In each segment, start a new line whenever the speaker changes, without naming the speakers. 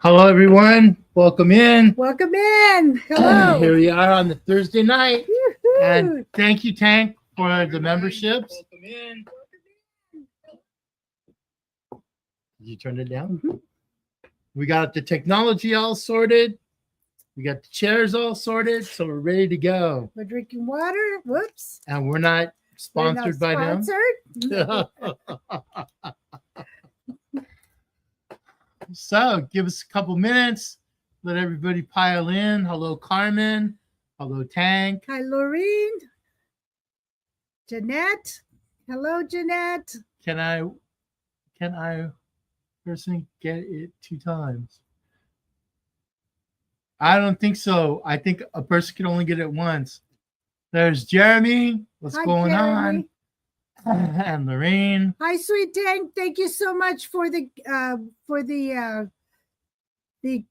Hello, everyone. Welcome in.
Welcome in. Hello.
Here we are on the Thursday night.
Woo-hoo.
And thank you, Tank, for the memberships. Welcome in. Did you turn it down?
Mm-hmm.
We got the technology all sorted. We got the chairs all sorted. So we're ready to go.
We're drinking water. Whoops.
And we're not sponsored by them. So give us a couple minutes. Let everybody pile in. Hello, Carmen. Hello, Tank.
Hi, Laureen. Jeanette. Hello, Jeanette.
Can I personally get it 2 times? I don't think so. I think a person can only get it once. There's Jeremy. What's going on? And Lorraine.
Hi, sweet Tank. Thank you so much for the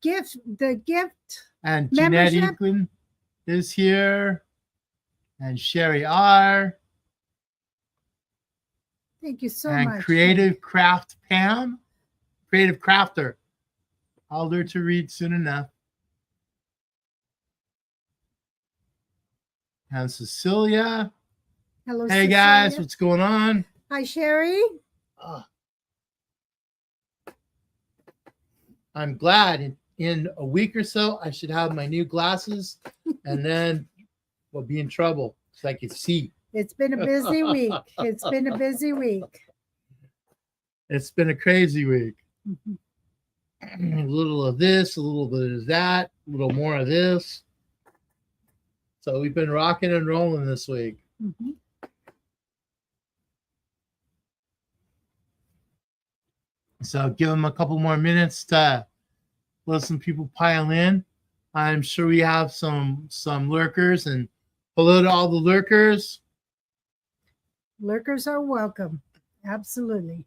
gift. The gift.
And Jeanette Eaklin is here. And Sherry R.
Thank you so
much. And Creative Craft Pam. Creative Crafter. I'll learn to read soon enough. And Cecilia.
Hello,
hey,
Cecilia.
Guys, what's going on?
Hi, Sherry.
I'm glad in a week or so I should have my new glasses, and then we'll be in trouble because I can see.
It's been a busy week. It's been a busy week.
It's been a crazy week.
Mm-hmm.
A little of this, a little bit of that, a little more of this. So we've been rocking and rolling this week.
Mm-hmm.
So give them a couple more minutes to let some people pile in. I'm sure we have some lurkers, and hello to all the lurkers.
Lurkers are welcome. Absolutely.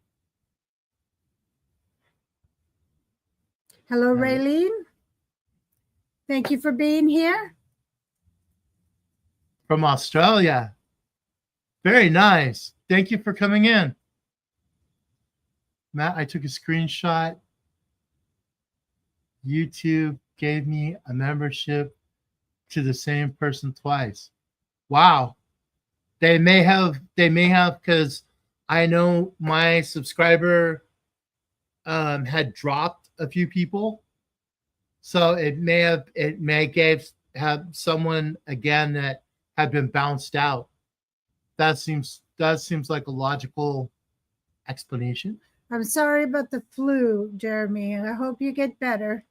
Hello, Raylene. Thank you for being here.
From Australia. Very nice. Thank you for coming in. Matt, I took a screenshot. YouTube gave me a membership to the same person twice. Wow. They may have because I know my subscriber had dropped a few people. So it may have someone again that had been bounced out. That seems like a logical explanation.
I'm sorry about the flu, Jeremy, and I hope you get better.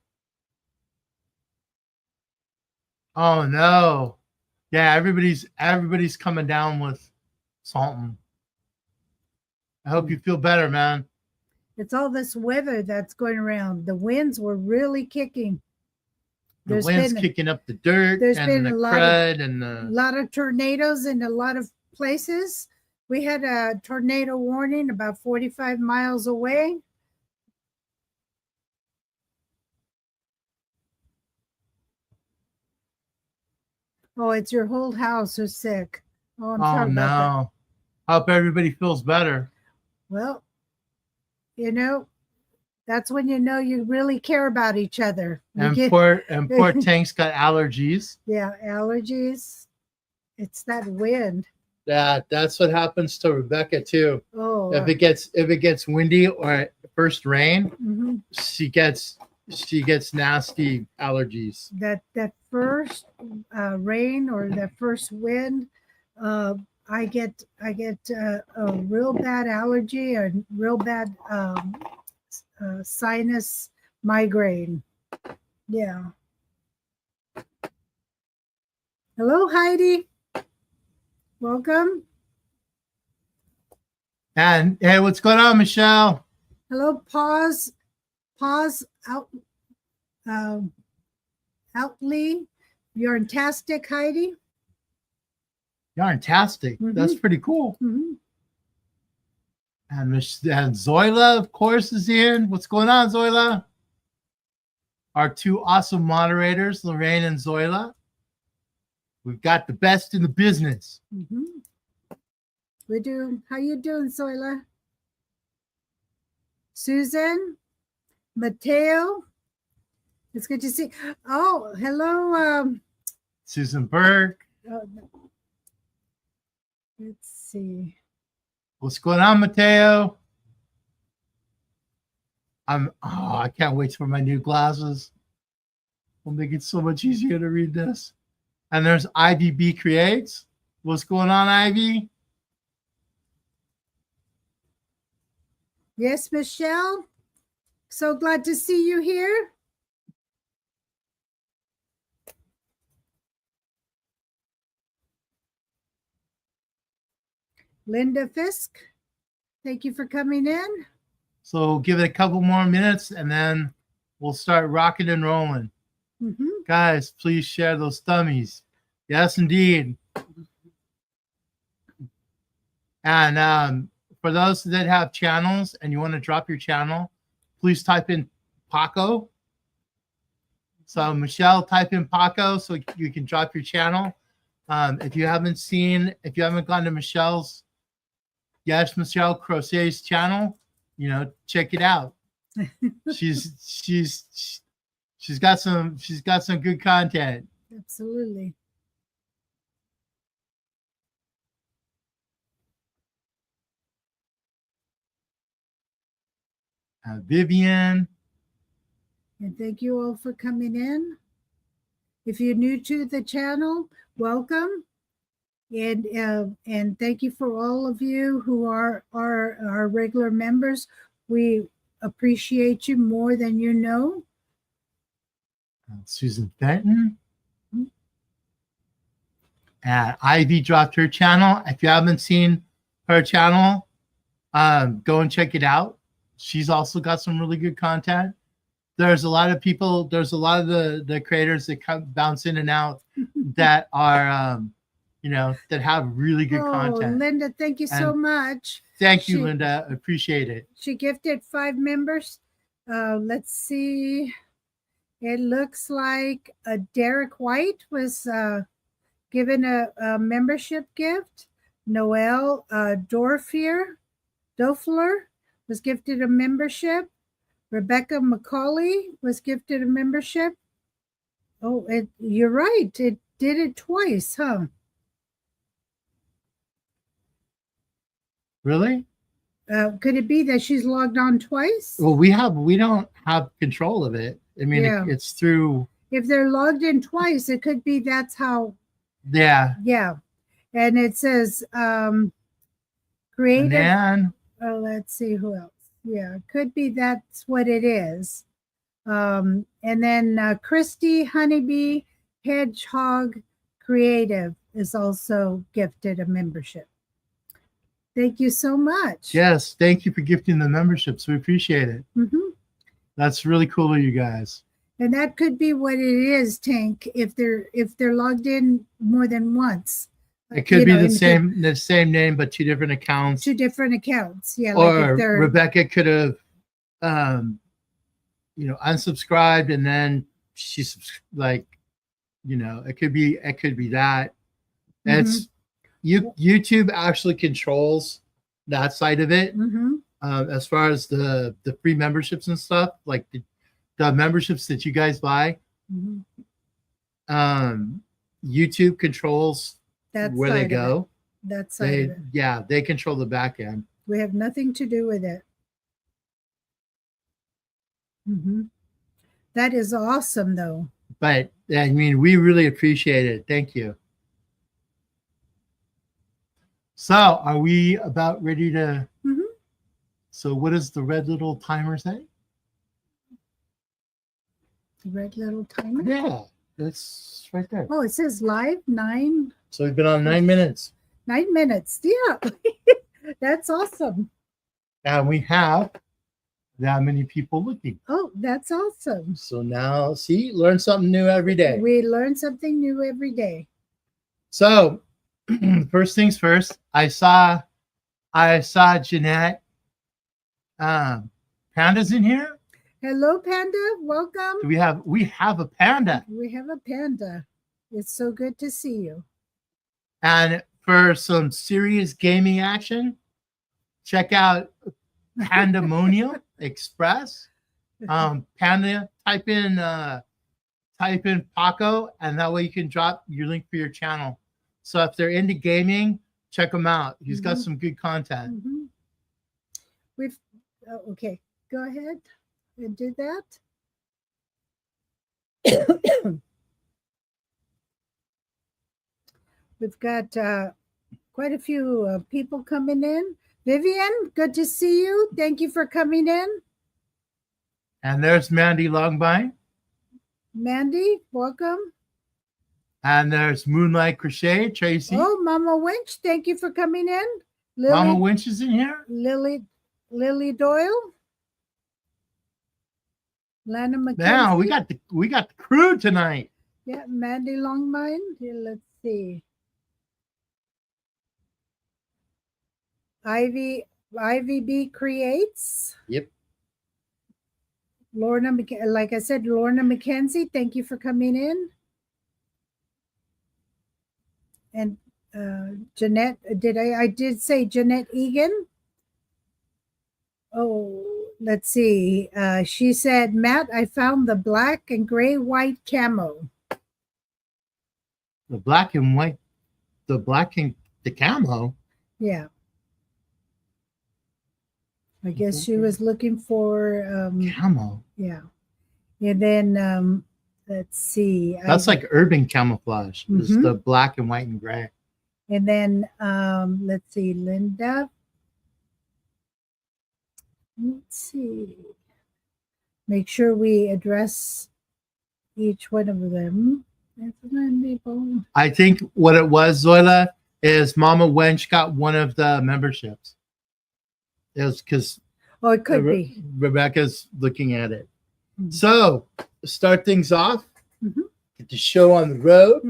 Oh no. Yeah, everybody's coming down with something. I hope you feel better, man.
It's all this weather that's going around. The winds were really kicking.
The wind's kicking up the dirt and the crud and
a lot of tornadoes in a lot of places. We had a tornado warning about 45 miles away. Oh, it's your whole house is sick.
Oh, I'm sorry about that. I hope everybody feels better.
Well, that's when you know you really care about each other.
Poor Tank's got allergies.
Yeah, allergies. It's that wind.
That's what happens to Rebecca too.
Oh,
if it gets windy or first rain,
mm-hmm.
she gets nasty allergies.
That first rain or that first wind, I get a real bad allergy, a real bad sinus migraine. Yeah. Hello, Heidi. Welcome.
And hey, what's going on, Michelle?
Hello, pause out. Outley, you're fantastic, Heidi.
You're fantastic. Mm-hmm. That's pretty cool.
Mm-hmm.
And Zoila, of course, is in. What's going on, Zoila? Our 2 awesome moderators, Lorraine and Zoila. We've got the best in the business.
Mm-hmm. We do. How you doing, Zoila? Susan, Mateo, It's good to see. Oh, hello.
Susan Burke.
Oh, no. Let's see.
What's going on, Mateo? I can't wait for my new glasses. Will make it so much easier to read this. And there's Ivy B Creates. What's going on, Ivy?
Yes, Michelle. So glad to see you here. Linda Fisk, thank you for coming in.
So give it a couple more minutes and then we'll start rocking and rolling. Guys, please share those thummies. Yes, indeed. And for those that have channels and you want to drop your channel, please type in Paco. So Michelle, type in Paco so you can drop your channel. If you haven't gone to Michelle's, yes, Michelle Crochet's channel, check it out. She's got some good content.
Absolutely.
Vivian.
And thank you all for coming in. If you're new to the channel, welcome. And thank you for all of you who are our regular members. We appreciate you more than you know.
Susan Fenton. And Ivy dropped her channel. If you haven't seen her channel, go and check it out. She's also got some really good content. There's a lot of people, there's a lot of the creators that bounce in and out that are, that have really good content.
Linda, thank you so much.
Thank you, Linda. Appreciate it.
She gifted 5 members. Let's see. It looks like Derek White was given a membership gift. Noelle Doffler was gifted a membership. Rebecca McCauley was gifted a membership. Oh, you're right. It did it twice, huh?
Really?
Could it be that she's logged on twice?
Well, we don't have control of it. I mean, it's through.
If they're logged in twice, it could be that's how.
Yeah.
Yeah. And it says creative.
And
oh, let's see who else. Yeah, could be that's what it is. And then Christy Honeybee Hedgehog Creative is also gifted a membership. Thank you so much.
Yes, thank you for gifting the memberships. We appreciate it. That's really cool of you guys.
And that could be what it is, Tank, if they're logged in more than once.
It could be the same name, but 2 different accounts.
2 different accounts. Yeah.
Or like Rebecca could have, unsubscribed and then she's like, it could be that. It's YouTube actually controls that side of it. As far as the free memberships and stuff, like the memberships that you guys buy, YouTube controls where they go.
That's side of it.
Yeah, they control the back end.
We have nothing to do with it. That is awesome, though.
But I mean, we really appreciate it. Thank you. So, are we about ready to? So, what does the red little timer say?
The red little timer?
Yeah, that's right there.
Oh, it says live 9.
So we've been on 9 minutes.
9 minutes. Yeah. That's awesome.
And we have that many people looking.
Oh, that's awesome.
So now, see, learn something new every day.
We learn something new every day.
So, first things first, I saw Jeanette. Panda's in here.
Hello, Panda. Welcome.
We have a panda.
We have a panda. It's so good to see you.
And for some serious gaming action, check out Pandemonium Express. Panda, type in Paco, and that way you can drop your link for your channel. So if they're into gaming, check him out. He's got some good content.
We've okay. Go ahead and do that. We've got quite a few people coming in. Vivian, good to see you. Thank you for coming in.
And there's Mandy Longbine.
Mandy, welcome.
And there's Moonlight Crochet, Tracy.
Oh, Mama Winch, thank you for coming in.
Mama Winch is in here.
Lily Doyle. Lana McKenzie.
Now we got the crew tonight.
Yeah, Mandy Longmine. Here, let's see. Ivy B creates.
Yep.
Lorna, like I said, Lorna McKenzie, thank you for coming in. And Jeanette, I did say Jeanette Egan. Oh, let's see. She said, Matt, I found the black and gray white camo.
The black and white, the camo.
Yeah. I guess she was looking for
camo.
Yeah. And then let's see.
That's like urban camouflage. It's the black and white and gray.
And then let's see, Linda. Let's see. Make sure we address each one of them.
I think what it was, Zoila, is Mama Wench got one of the memberships. It was because
it could be.
Rebecca's looking at it. So start things off. Get the show on the road.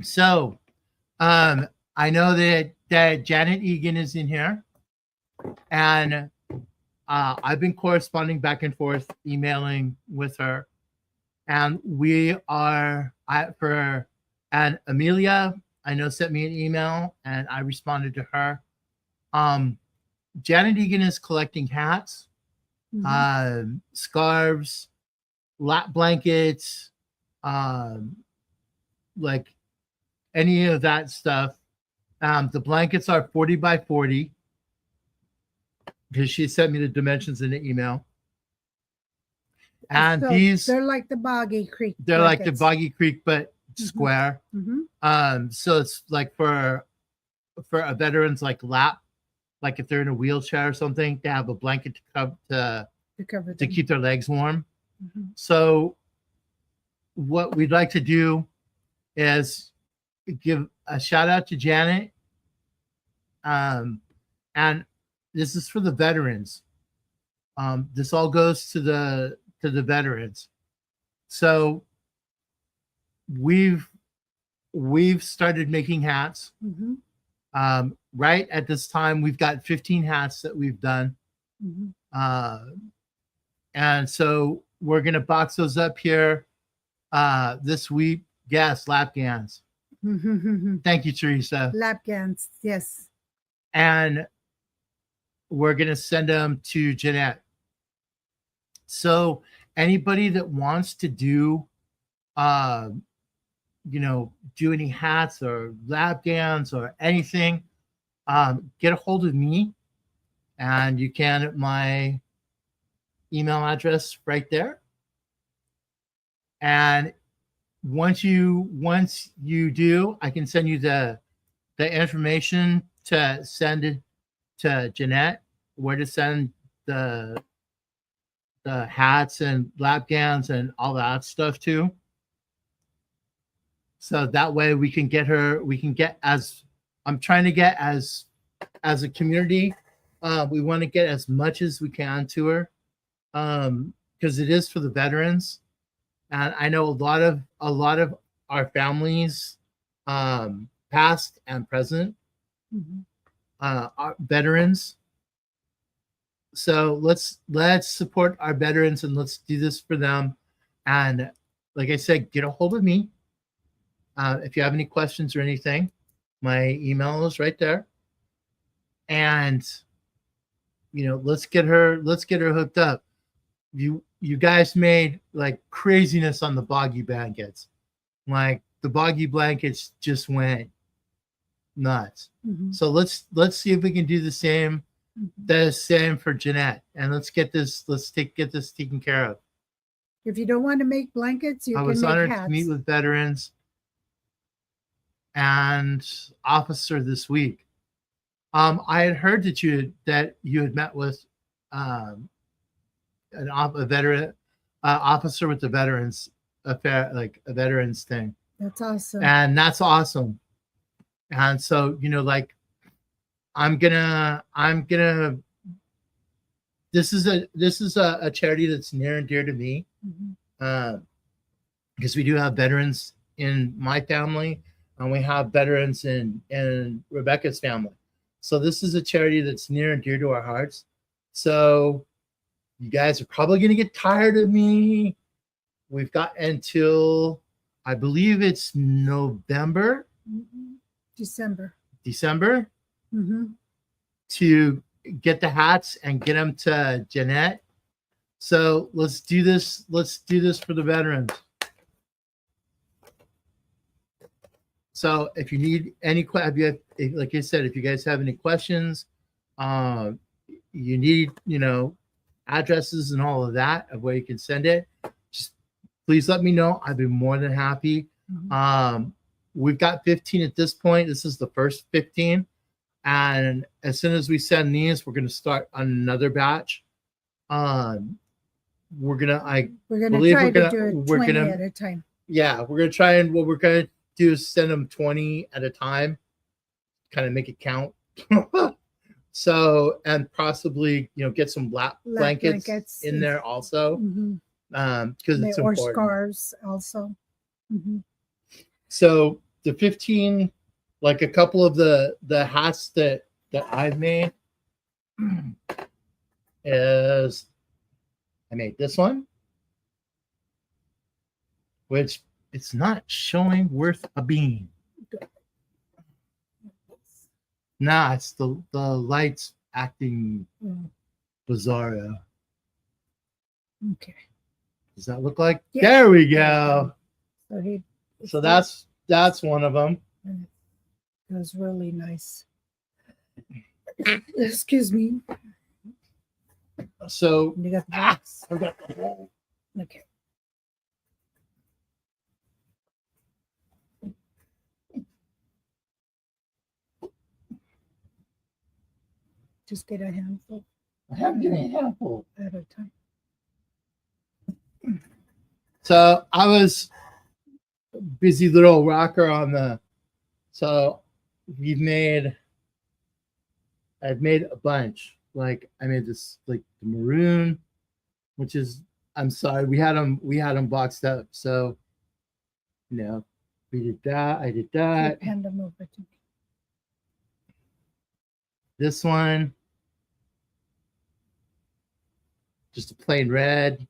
So I know that Janet Egan is in here, and I've been corresponding back and forth, emailing with her, and we are and Amelia, I know, sent me an email, and I responded to her. Janet Egan is collecting hats, scarves, lap blankets, like any of that stuff. The blankets are 40 by 40 because she sent me the dimensions in the email. And
so
these,
they're like the Boggy Creek.
They're
blankets.
like the Boggy Creek, but square. So it's like for a veteran's like lap, like if they're in a wheelchair or something, they have a blanket to keep their legs warm. So what we'd like to do is give a shout out to Janet. And this is for the veterans. This all goes to the veterans. So we've started making hats. Right at this time, we've got 15 hats that we've done. And so we're going to box those up here this week. Yes, lap gans. Thank you, Teresa.
Lap gans, yes.
And we're going to send them to Jeanette. So anybody that wants to do, do any hats or lap gans or anything, get a hold of me, and you can at my email address right there. And once you do, I can send you the information to send it to Jeanette, where to send the hats and lap gowns and all that stuff too. So that way we can get I'm trying to get as a community, we want to get as much as we can to her, because it is for the veterans. And I know a lot of our families, past and present, are veterans. So let's support our veterans and let's do this for them. And like I said, get a hold of me if you have any questions or anything. My email is right there. And let's get her hooked up. You guys made like craziness on the boggy blankets. Like the boggy blankets just went nuts.
Mhm.
So let's see if we can do the same for Jeanette, and let's get this taken care of.
If you don't want to make blankets, you
I
can
was
make
honored
hats.
to meet with veterans and officer this week. I had heard that you had met with a veteran officer with the veterans affair, like a veterans thing.
That's awesome.
And that's awesome. And so, like I'm gonna this is a charity that's near and dear to me. Because we do have veterans in my family and we have veterans in Rebecca's family. So this is a charity that's near and dear to our hearts. So you guys are probably going to get tired of me. We've got until, I believe it's November.
December.
To get the hats and get them to Jeanette. So let's do this. Let's do this for the veterans. So if you need any, like I said, if you guys have any questions, you need, addresses and all of that of where you can send it, just please let me know. I'd be more than happy. We've got 15 at this point. This is the first 15. And as soon as we send these, we're going to start on another batch. We're gonna try to do it 20 at a time. Yeah, we're gonna try, and what we're gonna do is send them 20 at a time, kind of make it count. So, and possibly get some blankets in there also, because it's important.
Or scarves also.
So the 15, like a couple of the hats that I've made is, I made this one, which it's not showing worth a bean. Nah, it's the lights acting bizarro.
Okay.
Does that look like? Yeah. There we go.
So
that's one of them.
It was really nice. Excuse me.
So
you got the box.
I got the whole.
Okay. Just get a handful.
I have getting a handful
at a time.
So I was busy little rocker on the. So I've made a bunch. Like I made this, like the maroon, which is, I'm sorry, we had them boxed up. So, we did that. I did that.
Hand them over to me.
This one, just a plain red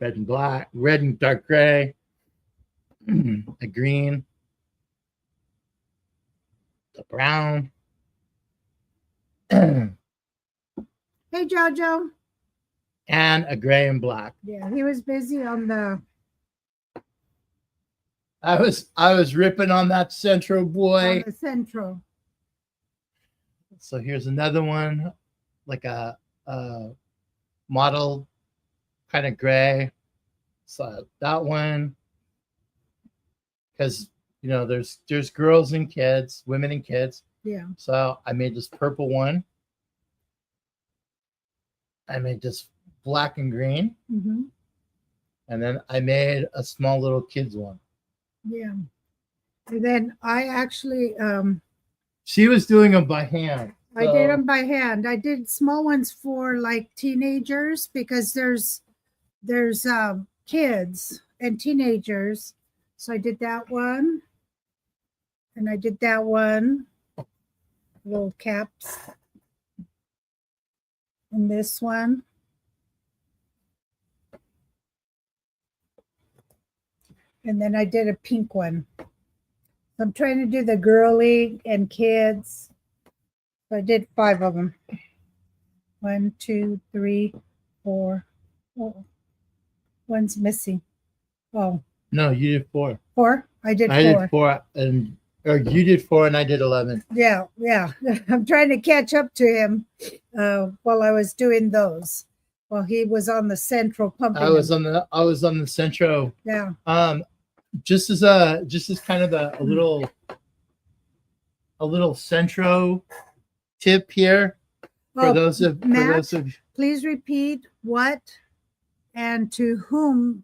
and black, red and dark gray, a green, a brown.
Hey, Jojo.
And a gray and black.
Yeah, he was busy on the.
I was ripping on that Centro boy.
On the Centro.
So here's another one, like a model kind of gray. So that one, because there's girls and kids, women and kids.
Yeah.
So I made this purple one. I made this black and green. And then I made a small little kids one.
Yeah. And then I actually
she was doing them by hand.
I did them by hand. I did small ones for like teenagers because there's kids and teenagers. So I did that one. And I did that one. Little caps. And this one. And then I did a pink one. I'm trying to do the girly and kids. I did 5 of them. 1, 2, 3, 4. Oh, one's missing. Oh,
No, you did 4.
4? I did 4.
I did 4, or you did 4, and I did 11.
Yeah. I'm trying to catch up to him while I was doing those. While he was on the central pumping.
I was on the centro.
Yeah.
Just as kind of a little centro tip here for those of
please repeat what and to whom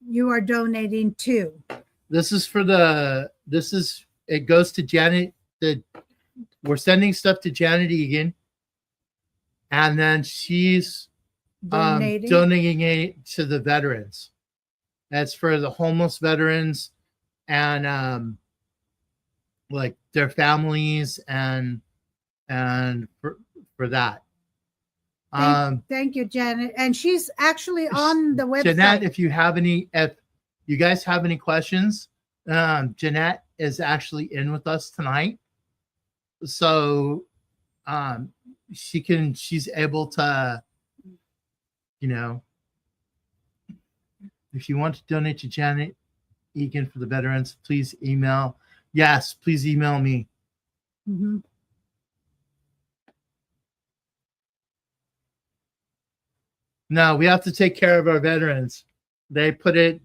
you are donating to.
It goes to Janet. We're sending stuff to Janet Egan, and then she's donating it to the veterans. That's for the homeless veterans and like their families and for that.
Thank you, Janet. And she's actually on the website.
Jeanette, if you guys have any questions, Jeanette is actually in with us tonight. So she's able to, if you want to donate to Janet Egan for the veterans, please email. Yes, please email me.
Mm-hmm.
No, we have to take care of our veterans. They put it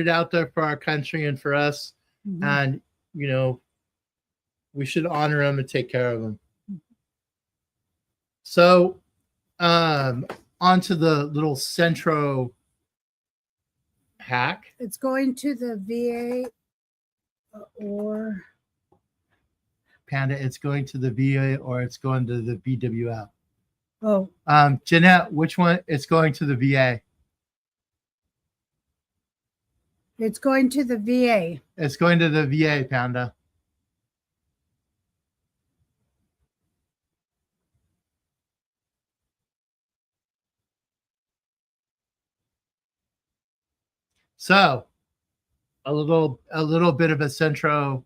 out there for our country and for us. Mm-hmm. And, we should honor them and take care of them. So, onto the little Centro hack.
It's going to the VA or
Panda. It's going to the VA or it's going to the BWF.
Oh.
Jeanette, which one? It's going to the VA.
It's going to the VA.
It's going to the VA, Panda. So, a little bit of a centro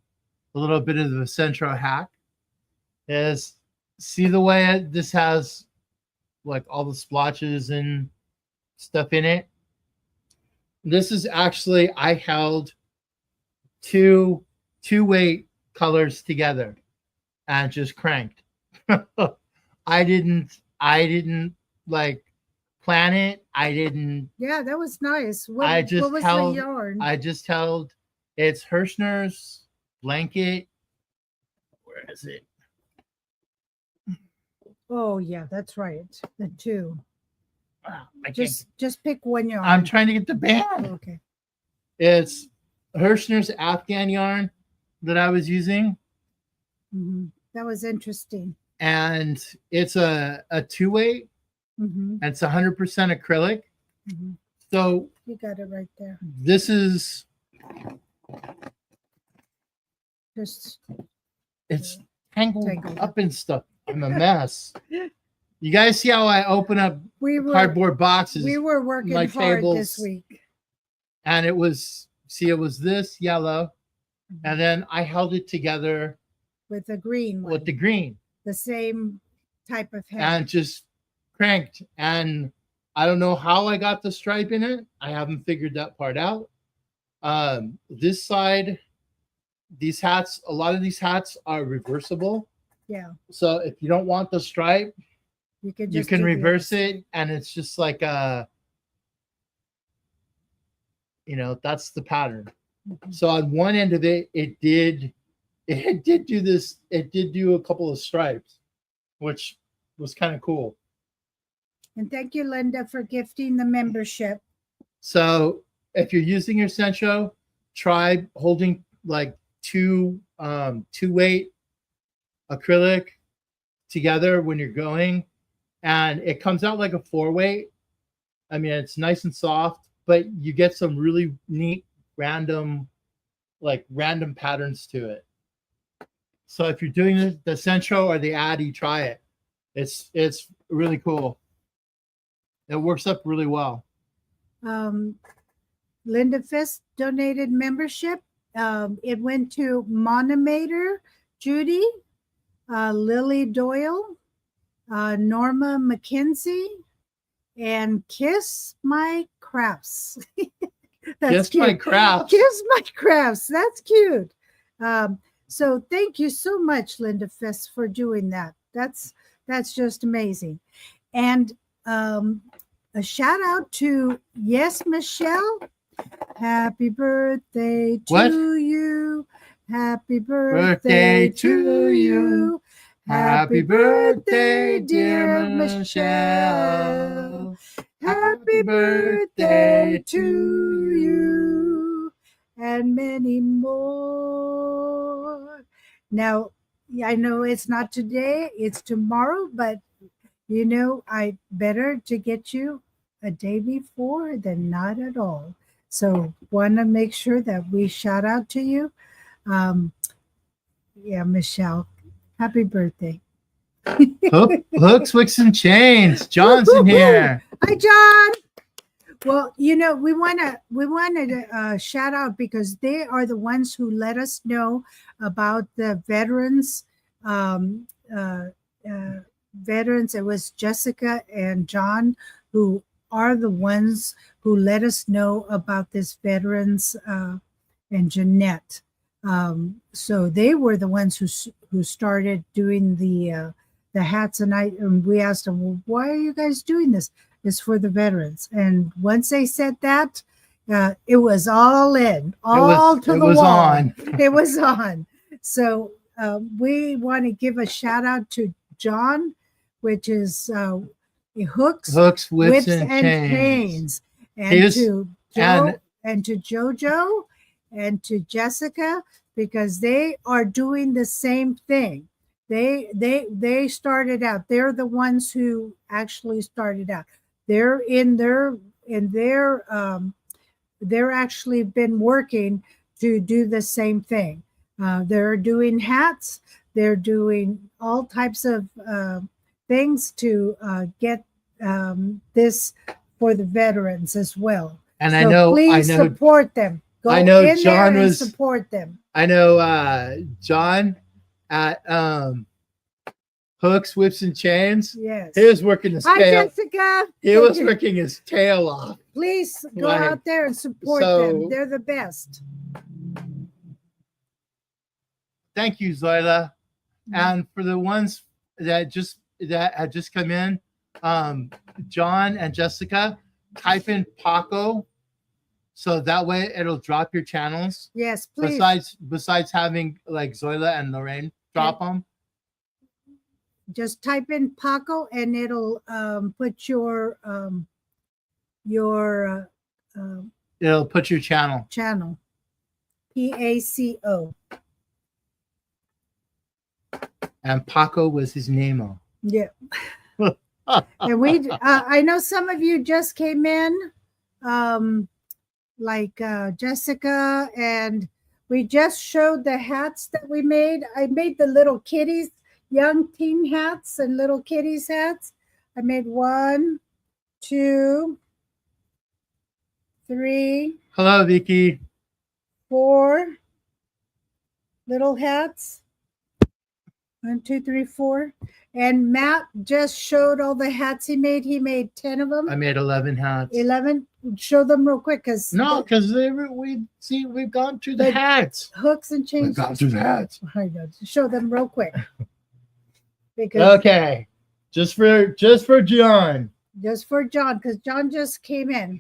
hack is, see the way this has like all the splotches and stuff in it. This is actually, I held two weight colors together and just cranked. I didn't like plan it. I didn't.
Yeah, that was nice. What was
held,
the yarn?
I just held. It's Hirschner's blanket. Where is it?
Oh yeah, that's right. The 2. Just pick one yarn.
I'm trying to get the band.
Oh, okay.
It's Hirschner's Afghan yarn that I was using.
Mm-hmm. That was interesting.
And it's a 2-weight.
Mm-hmm.
And it's 100% acrylic.
Mm-hmm.
So
you got it right there.
This is it's tangled up in stuff. I'm a mess. You guys see how I open up cardboard boxes?
We were working hard this week.
And it was this yellow. Mm-hmm. And then I held it together
with the green one.
With the green.
The same type of hem.
And just cranked. And I don't know how I got the stripe in it. I haven't figured that part out. This side, a lot of these hats are reversible.
Yeah.
So if you don't want the stripe, you can reverse it, and it's just like that's the pattern. Mm-hmm. So on one end of it, it did do this. It did do a couple of stripes, which was kind of cool.
And thank you, Linda, for gifting the membership.
So if you're using your Centro, try holding like two weight acrylic together when you're going, and it comes out like a 4-weight. I mean, it's nice and soft, but you get some really neat random patterns to it. So if you're doing the Centro or the Addy, try it. It's really cool. It works up really well.
Linda Fisk donated membership. It went to Monomator Judy. Lily Doyle, Norma McKenzie, and Kiss My Crafts.
Kiss My Crafts.
Kiss My Crafts. That's cute. So thank you so much, Linda Fest, for doing that. That's just amazing. And a shout out to Yes Michelle. Happy birthday to you. Happy birthday to you. Happy birthday, dear Michelle. Happy birthday to you. And many more. Now, I know it's not today, it's tomorrow, but you know, I better to get you a day before than not at all. So want to make sure that we shout out to you. Yeah, Michelle, happy birthday.
Hooks, Wicks, and Chains. John's in here.
Hi, John. Well, you know, we wanted to shout out because they are the ones who let us know about the veterans. Veterans. It was Jessica and John who are the ones who let us know about this veterans, and Jeanette. So they were the ones who started doing the hats, and we asked them, well, why are you guys doing this? It's for the veterans. And once they said that, it was all in, all to the wall.
On.
It was on. So we want to give a shout out to John, which is Hooks,
Whips, and Chains.
And to Joe, and to JoJo, and to Jessica, because they are doing the same thing. They started out. They're the ones who actually started out. They're they're actually been working to do the same thing. They're doing hats. They're doing all types of things to get this for the veterans as well.
And
so please support them. Go in there and support them.
I know John at Hooks, Whips, and Chains.
Yes.
He was working his tail.
Hi, Jessica.
He was working his tail off.
Please go out there and support them. They're the best.
Thank you, Zoila. And for the ones that had just come in, John and Jessica, type in Paco, so that way it'll drop your channels.
Yes, please.
Besides having like Zoila and Lorraine drop them,
just type in Paco and it'll put your
it'll put your channel.
PACO.
And Paco was his name.
Yeah. And we I know some of you just came in, like Jessica, and we just showed the hats that we made. I made the little kitties, young teen hats and little kitties hats. I made 1, 2, 3.
Hello, Vicky.
4 little hats. 1, 2, 3, 4. And Matt just showed all the hats he made. He made 10 of them.
I made 11 hats.
11. Show them real quick, because
we've gone through the hats.
Hooks and chains.
We've gone through the hats.
I know. Show them real quick. Because
okay, just for John.
Just for John, because John just came in.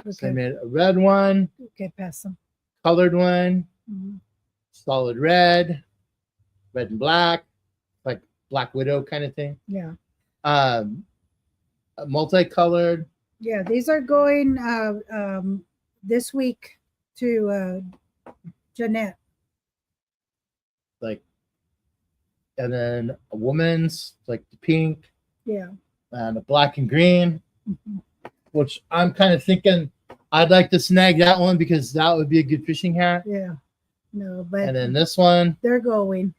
Okay. So I made a red one.
Okay, pass them.
Colored one. Mm-hmm. Solid red and black, like Black Widow kind of thing.
Yeah.
Multicolored.
Yeah, these are going this week to Jeanette.
Like, and then a woman's like the pink.
Yeah.
And a black and green, which I'm kind of thinking I'd like to snag that one because that would be a good fishing hat.
Yeah. No, but
and then this one.
They're going.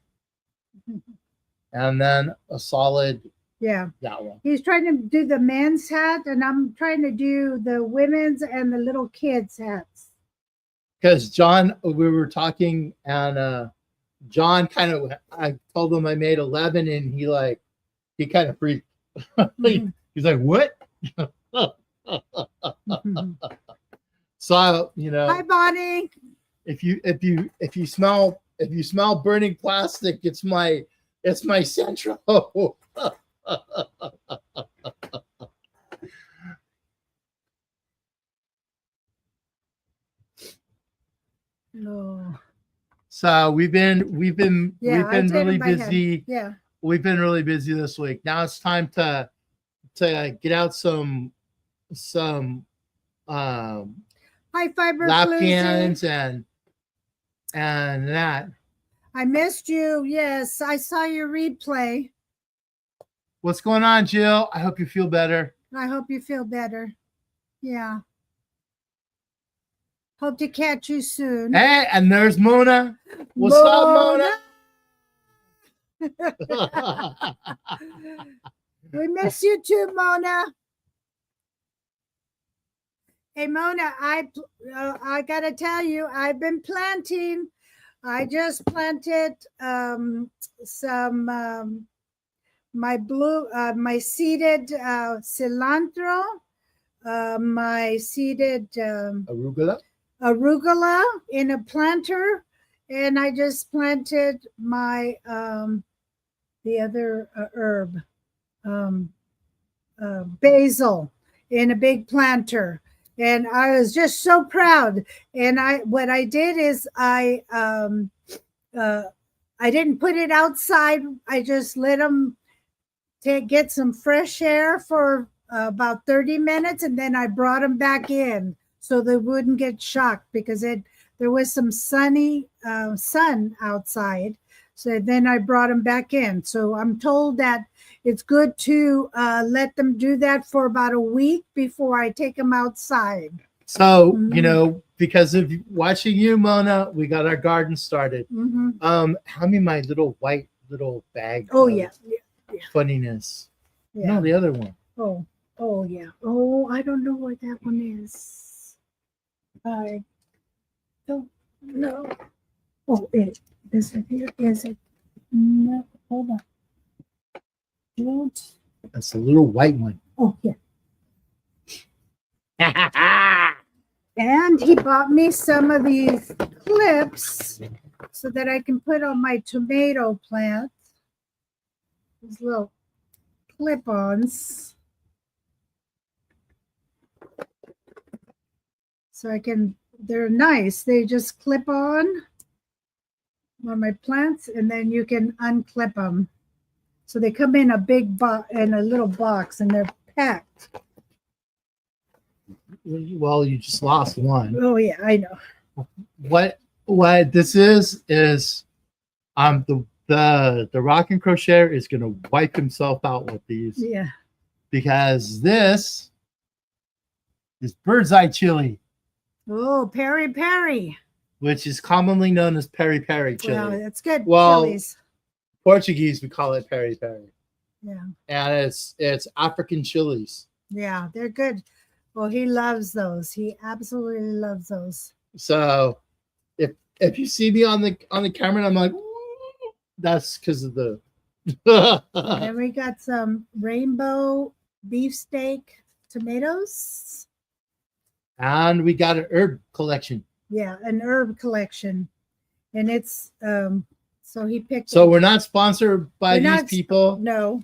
And then a solid.
Yeah.
That one.
He's trying to do the men's hat, and I'm trying to do the women's and the little kids' hats.
Because John, we were talking, and John I told him I made 11, and he kind of freaked.
Mhm.
He's like, what?
Mhm.
So,
Hi, Bonnie.
if you smell burning plastic, it's my central.
Oh,
So
yeah, I did
really
in my head.
busy.
Yeah.
We've been really busy this week. Now it's time to get out some um
Hi, Fiber
lap
Floozy.
cans and that.
I missed you. Yes, I saw your replay.
What's going on, Jill? I hope you feel better.
I hope you feel better. Yeah. Hope to catch you soon.
Hey, and there's Mona. What's up, Mona?
We miss you too, Mona. Hey, Mona, I gotta tell you, I've been planting. I just planted some my seeded cilantro, my seeded arugula in a planter, and I just planted my the other herb, basil, in a big planter. And I was just so proud. And what I did is I didn't put it outside. I just let them get some fresh air for about 30 minutes, and then I brought them back in so they wouldn't get shocked, because there was some sunny sun outside. So then I brought them back in. So I'm told that it's good to let them do that for about a week before I take them outside.
So, because of watching you, Mona, we got our garden started. Hand me my little white bag.
Oh, yeah.
Funniness.
Yeah.
No, the other one.
Oh, yeah. Oh, I don't know where that one is. I don't know. Oh, is it here? Is it? No, hold on.
That's a little white one.
Oh, yeah. And he bought me some of these clips so that I can put on my tomato plants. These little clip-ons. So they're nice. They just clip on my plants, and then you can unclip them. So they come in a big box, in a little box, and they're packed.
Well, you just lost one.
Oh yeah, I know.
What this is the Rockin' Crochet is gonna wipe himself out with these.
Yeah.
Because this is bird's eye chili.
Oh, peri peri.
Which is commonly known as peri peri chili.
Wow, that's good.
Well,
chilies.
Portuguese we call it peri peri.
Yeah.
And it's African chilies.
Yeah, they're good. Well, he loves those. He absolutely loves those.
So if you see me on the camera and I'm like, ooh, that's because of the
And we got some rainbow beefsteak tomatoes.
And we got an herb collection.
Yeah, an herb collection. And it's so he picked.
So we're not sponsored by these people.
No.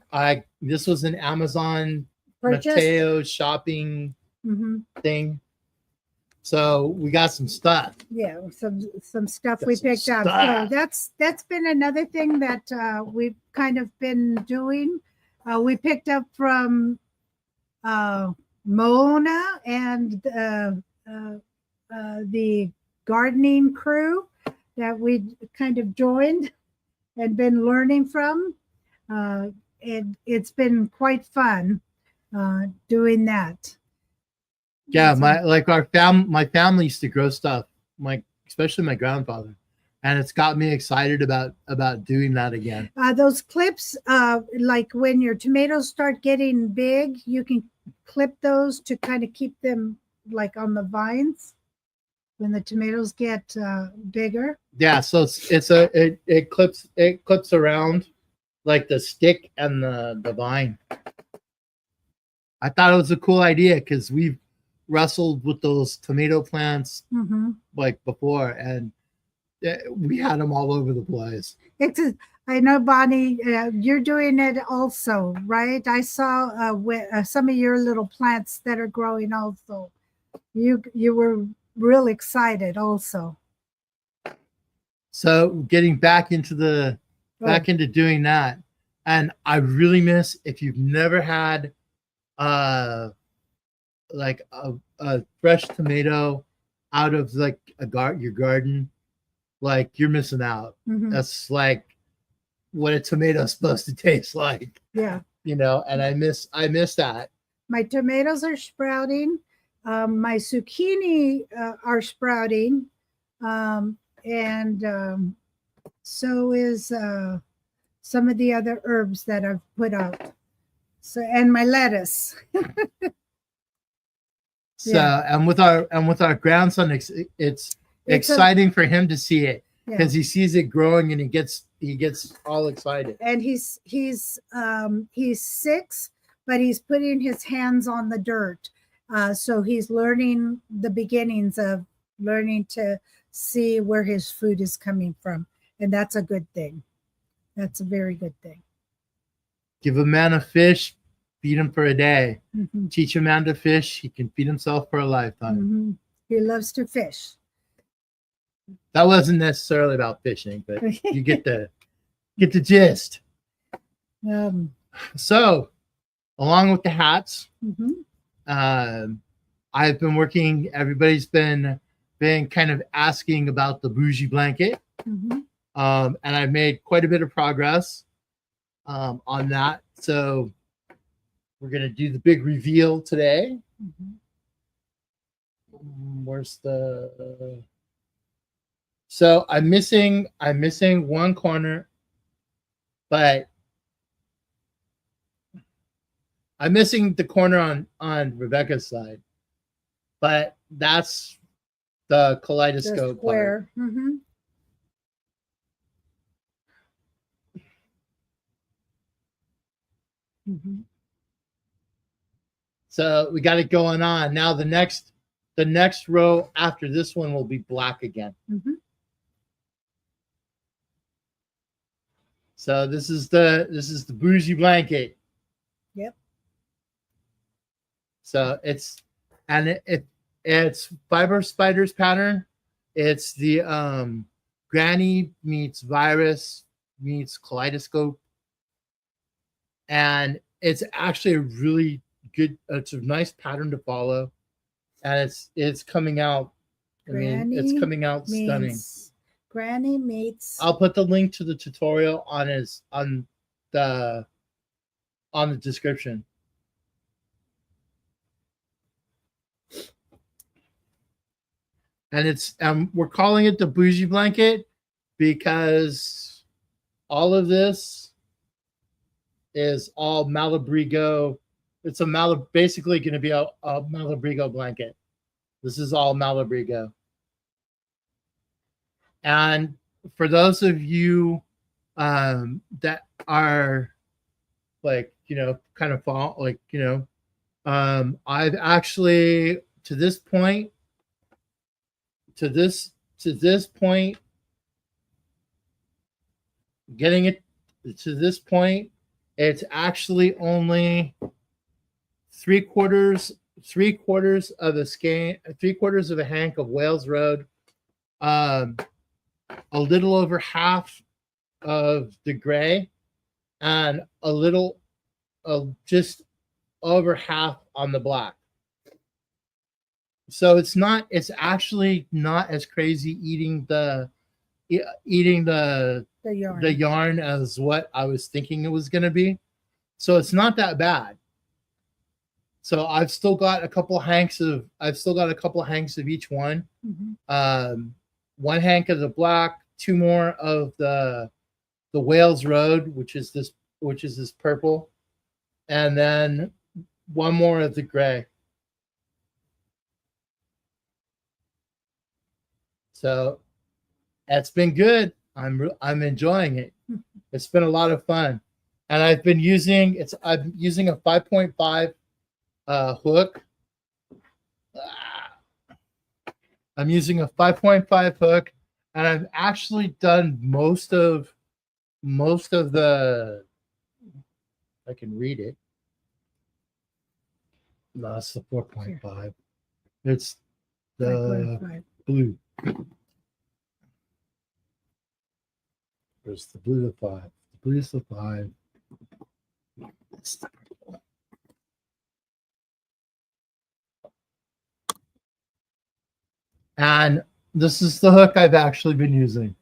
This was an Amazon
purchase.
Mateo shopping thing. So we got some stuff.
Yeah, some stuff we picked up. So that's been another thing that we've kind of been doing. We picked up from Mona and the gardening crew that we kind of joined and been learning from. It's been quite fun doing that.
Yeah, my family used to grow stuff, especially my grandfather, and it's got me excited about doing that again.
Those clips, like when your tomatoes start getting big, you can clip those to kind of keep them like on the vines. when the tomatoes get bigger.
Yeah, so it clips around like the stick and the vine. I thought it was a cool idea because we've wrestled with those tomato plants like before, and we had them all over the place.
I know, Bonnie, you're doing it also, right? I saw some of your little plants that are growing also. You were real excited also.
So getting back into doing that, and I really miss, if you've never had like a fresh tomato out of like your garden, like you're missing out. That's like what a tomato is supposed to taste like.
Yeah.
You know, and I miss that.
My tomatoes are sprouting. My zucchini are sprouting. And so is some of the other herbs that I've put out. So, and my lettuce.
So, and with our grandson, it's exciting for him to see it because he sees it growing and he gets all excited.
And he's 6, but he's putting his hands on the dirt. So he's learning the beginnings of learning to see where his food is coming from. And that's a good thing. That's a very good thing.
Give a man a fish, feed him for a day. Teach a man to fish, he can feed himself for a lifetime.
He loves to fish.
That wasn't necessarily about fishing, but you get the gist. So, along with the hats, I've been working. Everybody's been kind of asking about the bougie blanket, and I've made quite a bit of progress on that. So we're gonna do the big reveal today. Where's the? So I'm missing one corner, but I'm missing the corner on Rebecca's side, but that's the kaleidoscope
square.
So we got it going on. Now the next row after this one will be black again. So this is the bougie blanket.
Yep.
So it's Fiber Spiders pattern. It's the Granny meets Virus meets Kaleidoscope, and it's actually a really good. It's a nice pattern to follow, and it's coming out. It's coming out stunning.
Granny meets.
I'll put the link to the tutorial on the description. And we're calling it the bougie blanket because all of this is all Malabrigo. It's basically going to be a Malabrigo blanket. This is all Malabrigo. And for those of you that are like, kind of fall, like, I've actually to this point, getting it to this point, it's actually only three quarters of a hank of Wales Road, a little over half of the gray, and a little just over half on the black. So it's actually not as crazy eating the yarn as what I was thinking it was going to be. So it's not that bad. So I've still got a couple hanks of each one. One hank of the black, 2 more of the Wales Road, which is this purple, and then 1 more of the gray. So it's been good. I'm enjoying it. It's been a lot of fun, and I'm using a 5.5 hook. I'm using a 5.5 hook, and I've actually done most of the. I can read it. No, it's the 4.5. It's the
5.5.
blue. There's the blue to 5. The blue's the 5. It's the purple. And this is the hook I've actually been using.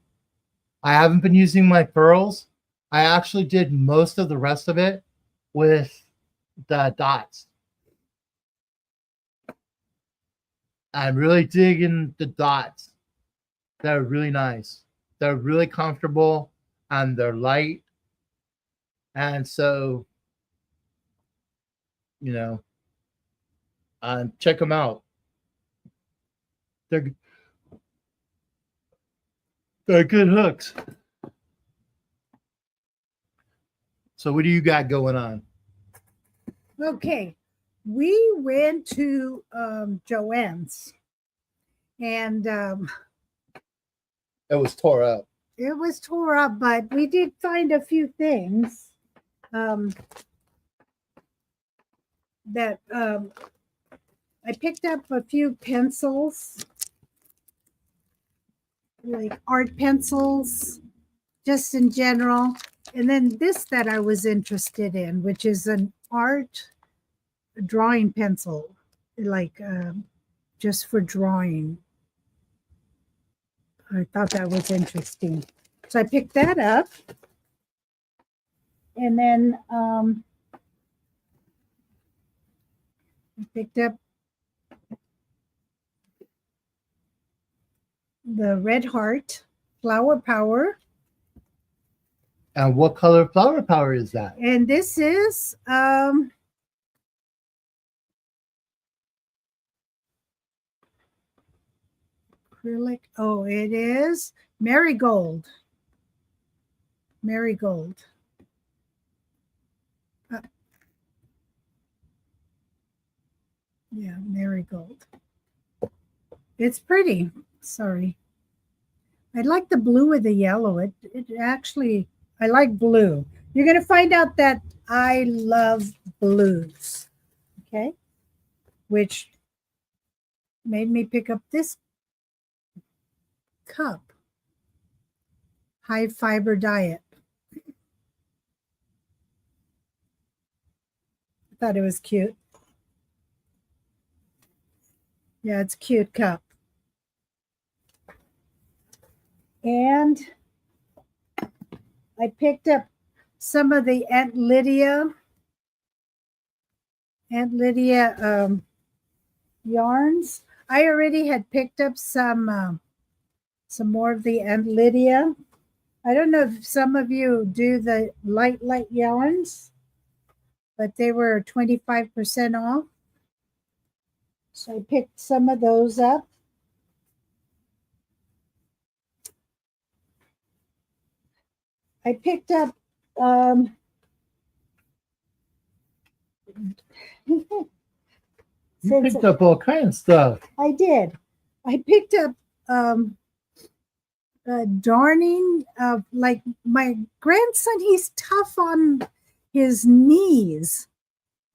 I haven't been using my furls. I actually did most of the rest of it with the dots. I'm really digging the dots. They're really nice. They're really comfortable and they're light. And so, you know, check them out. They're good hooks. So what do you got going on?
Okay, we went to Joanne's, and
It was tore up.
it was tore up, but we did find a few things that I picked up a few pencils, like art pencils, just in general. And then this that I was interested in, which is an art drawing pencil, like just for drawing. I thought that was interesting. So I picked that up. And then I picked up the Red Heart Flower Power.
And what color flower power is that?
And this is acrylic. Oh, it is marigold. Marigold. Yeah, marigold. It's pretty. Sorry. I like the blue with the yellow. It actually, I like blue. You're going to find out that I love blues. Okay. Which made me pick up this cup. High fiber diet. I thought it was cute. Yeah, it's a cute cup. And I picked up some of the Aunt Lydia yarns. I already had picked up some more of the Aunt Lydia. I don't know if some of you do the light yarns, but they were 25% off. So I picked some of those up. I picked up
you picked up all kinds of stuff.
I did. I picked up darning of like my grandson. He's tough on his knees.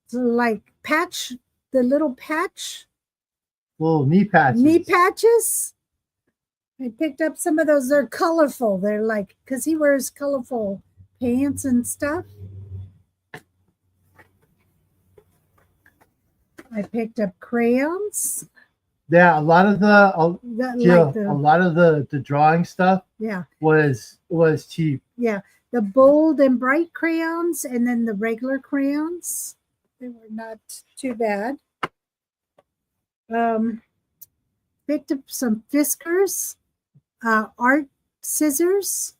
So like patch, the little patch.
Little knee patches.
Knee patches. I picked up some of those. They're colorful. They're like, because he wears colorful pants and stuff. I picked up crayons.
Yeah, a lot of the drawing stuff.
Yeah,
was cheap.
Yeah, the bold and bright crayons, and then the regular crayons. They were not too bad. Picked up some Fiskars art scissors.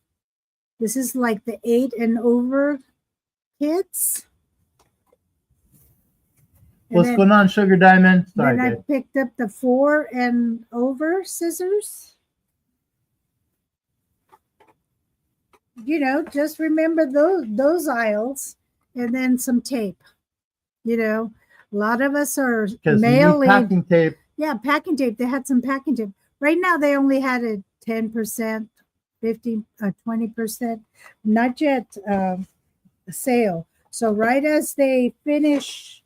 This is like the 8 and over kids.
What's going on, Sugar Diamond? Sorry,
then I picked up the 4 and over scissors. you know, just remember those aisles, and then some tape. You know, a lot of us are
Because we need
mailing.
packing tape.
Yeah, packing tape. They had some packing tape. Right now, they only had a 10%, 15, 20%, not yet sale. So right as they finish,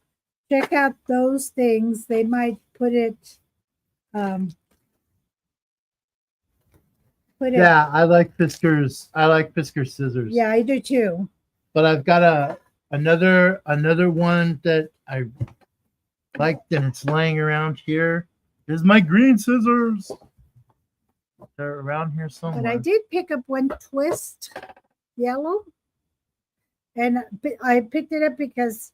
check out those things. They might put it.
Yeah, I like Fisker's. I like Fisker's scissors.
Yeah, I do too.
But I've got another one that I like, and it's laying around here. Is my green scissors? They're around here somewhere.
But I did pick up one twist yellow, and I picked it up because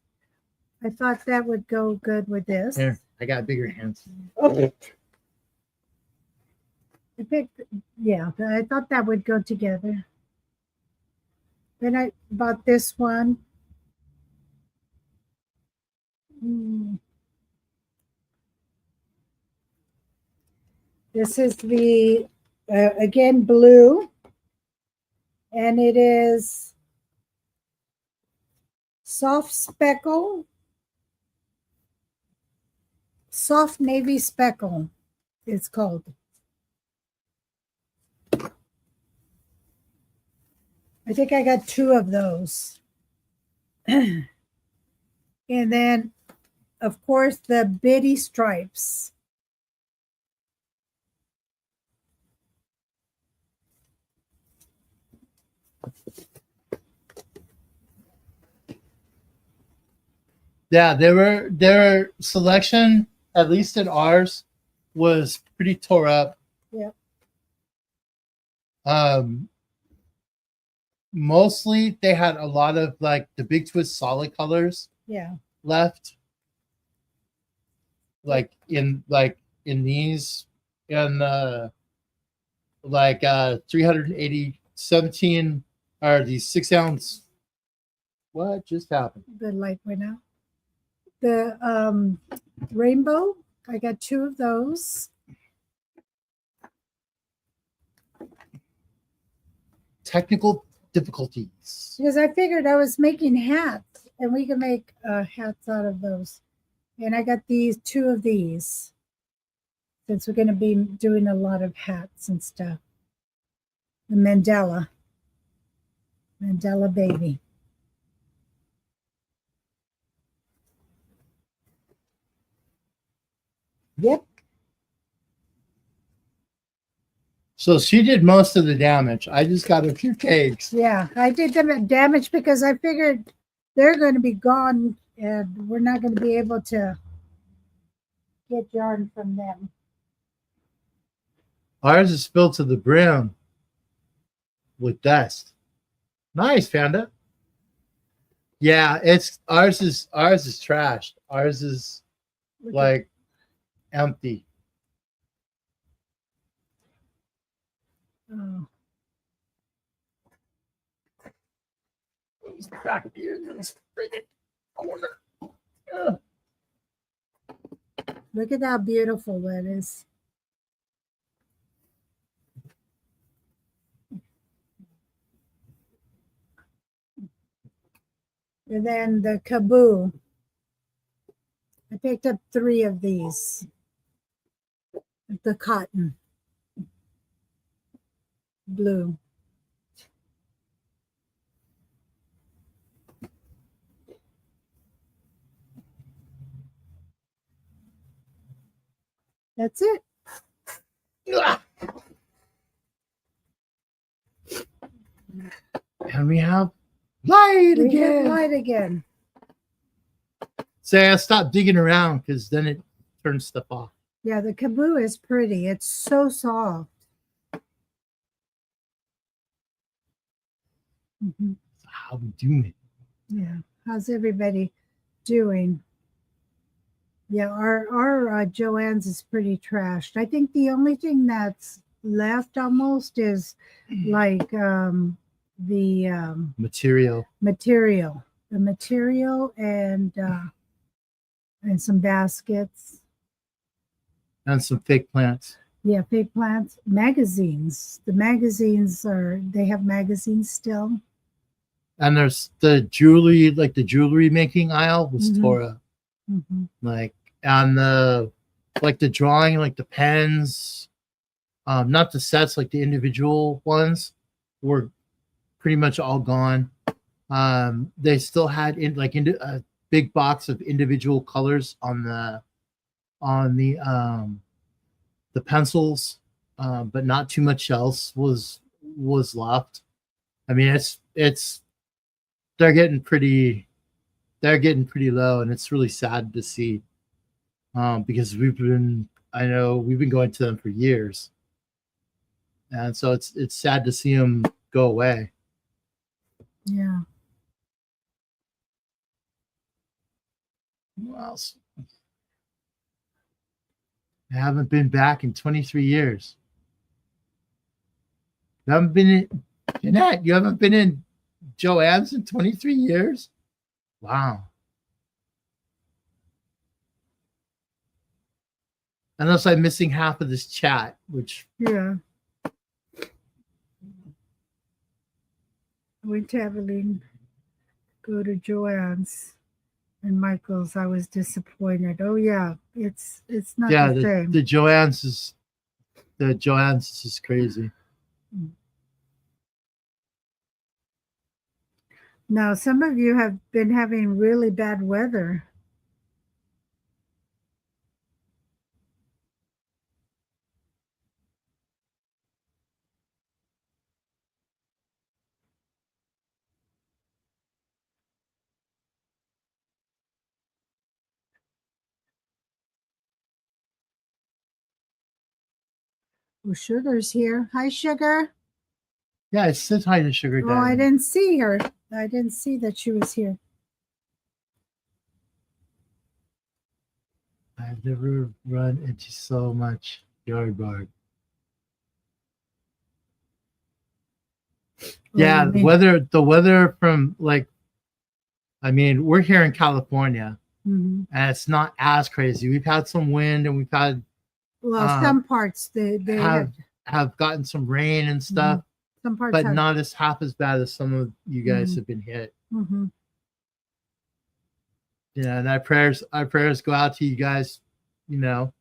I thought that would go good with this.
Here, I got bigger hands.
Okay. Yeah, I thought that would go together. Then I bought this one. This is the, again, blue. And it is soft speckle. Soft navy speckle, it's called. I think I got 2 of those. And then, of course, the bitty stripes.
Yeah, their selection, at least in ours, was pretty tore up.
Yeah.
Mostly they had a lot of like the Big Twist solid colors.
Yeah.
Left. Like in these, and like 380 17 are these 6-ounce. What just happened?
The light went out. The rainbow, I got 2 of those.
Technical difficulties.
Because I figured I was making hats, and we can make hats out of those. And I got 2 of these, since we're going to be doing a lot of hats and stuff. The Mandela baby. Yep.
So she did most of the damage. I just got a few cakes.
Yeah, I did them damage because I figured they're going to be gone, and we're not going to be able to get yarn from them.
Ours is filled to the brim with dust. Nice, Panda. Yeah, ours is trashed. Ours is like empty.
Oh.
He's back here in this friggin' corner.
Look at how beautiful that is. And then the kaboo. I picked up 3 of these. The cotton. Blue. That's it.
And we have light
We
again.
have light again.
Say I stopped digging around because then it turns stuff off.
Yeah, the kaboo is pretty. It's so soft.
How we doing it?
Yeah. How's everybody doing? Yeah, our Joann's is pretty trashed. I think the only thing that's left almost is like the
Material.
the material and some baskets.
And some fake plants.
Yeah, fake plants. Magazines. The magazines they have magazines still.
And there's the jewelry, like the jewelry making aisle was tore up. Like, and the drawing, like the pens, not the sets, like the individual ones were pretty much all gone. They still had a big box of individual colors on the pencils, but not too much else was left. I mean, it's they're getting pretty low, and it's really sad to see, because I know we've been going to them for years, and so it's sad to see them go away.
Yeah.
What else? I haven't been back in 23 years. You haven't been in Jeanette, you haven't been in Joanne's in 23 years? Wow. Unless I'm missing half of this chat, which
Yeah. I went to Evelyn, go to Joanne's and Michael's. I was disappointed. Oh yeah, it's not the same.
The Joanne's is crazy.
Now, some of you have been having really bad weather. Well, Sugar's here. Hi, Sugar.
Yeah, it says hi to Sugar Daddy.
Oh, I didn't see her. I didn't see that she was here.
I've never run into so much yard bark. Yeah, the weather from I mean, we're here in California, and it's not as crazy. We've had some wind, and we've had
some parts they
have gotten some rain and stuff.
Some parts,
but not half as bad as some of you guys have been hit. Yeah, and our prayers go out to you guys. You know,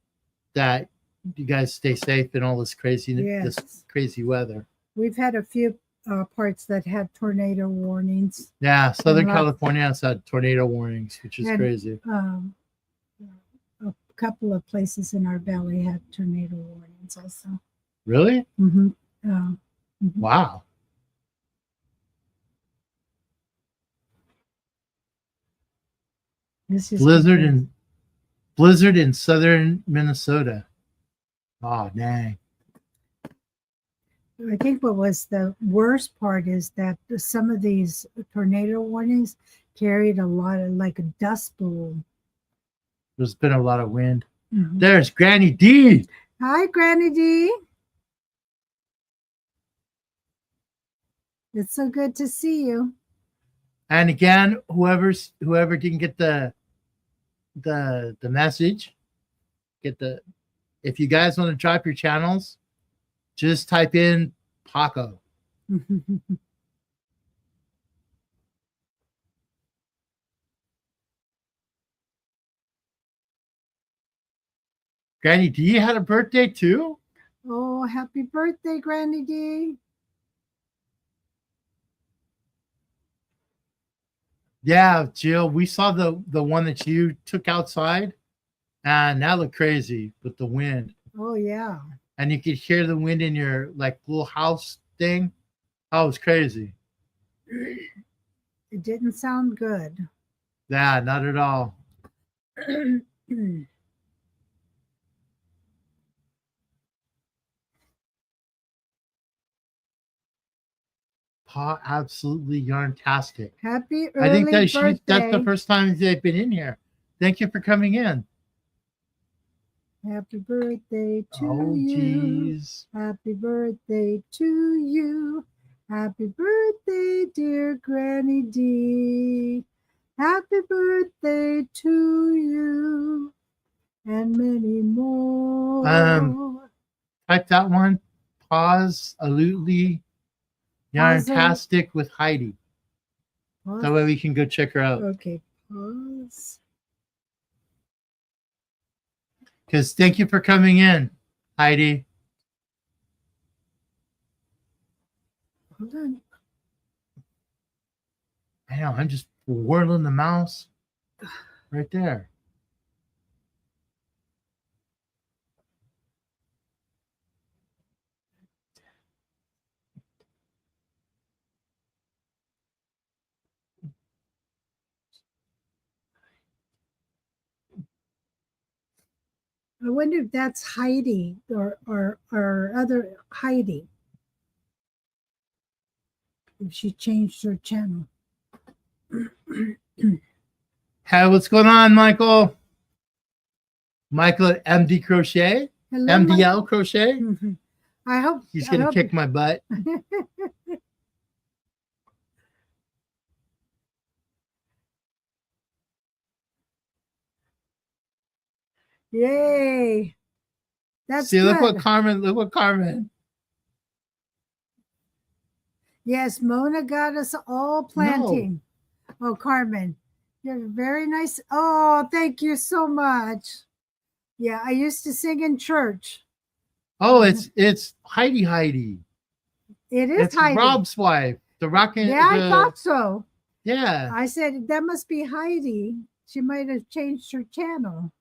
that you guys stay safe in all this crazy weather.
We've had a few parts that had tornado warnings.
Yeah, Southern California has had tornado warnings, which is crazy.
A couple of places in our valley had tornado warnings also.
Really? Wow.
This is
blizzard in southern Minnesota. Oh, dang.
I think what was the worst part is that some of these tornado warnings carried a lot of like a dust boom.
There's been a lot of wind. There's Granny D.
Hi, Granny D. It's so good to see you.
And again, whoever didn't get the message, if you guys want to drop your channels, just type in Paco. Granny D had a birthday too?
Oh, happy birthday, Granny D.
Yeah, Jill, we saw the one that you took outside, and that looked crazy with the wind.
Oh, yeah.
And you could hear the wind in your little house thing. Oh, it was crazy.
It didn't sound good.
Yeah, not at all. Pa, absolutely yarntastic.
Happy early birthday.
That's the first time they've been in here. Thank you for coming in.
Happy birthday to
you.
Geez. Happy birthday to you. Happy birthday, dear Granny D. Happy birthday to you. And many more.
Type that one. Pause. Alutely. Yarntastic with Heidi. That way we can go check her out.
Okay. Pause.
Because thank you for coming in, Heidi.
Hold on.
I know, I'm just whirling the mouse right there.
I wonder if that's Heidi or other Heidi. If she changed her channel.
Hey, what's going on, Michael? Michael at MD Crochet?
Hello,
MDL Crochet?
Mhm. I hope
He's going to kick my butt.
Yay. That's
See,
good.
look what Carmen.
Yes, Mona got us all planting. No. Oh, Carmen, you're very nice. Oh, thank you so much. Yeah, I used to sing in church.
Oh, it's Heidi.
It is
it's
Heidi.
Rob's wife. The rockin'.
Yeah, I thought so.
Yeah.
I said that must be Heidi. She might have changed her channel.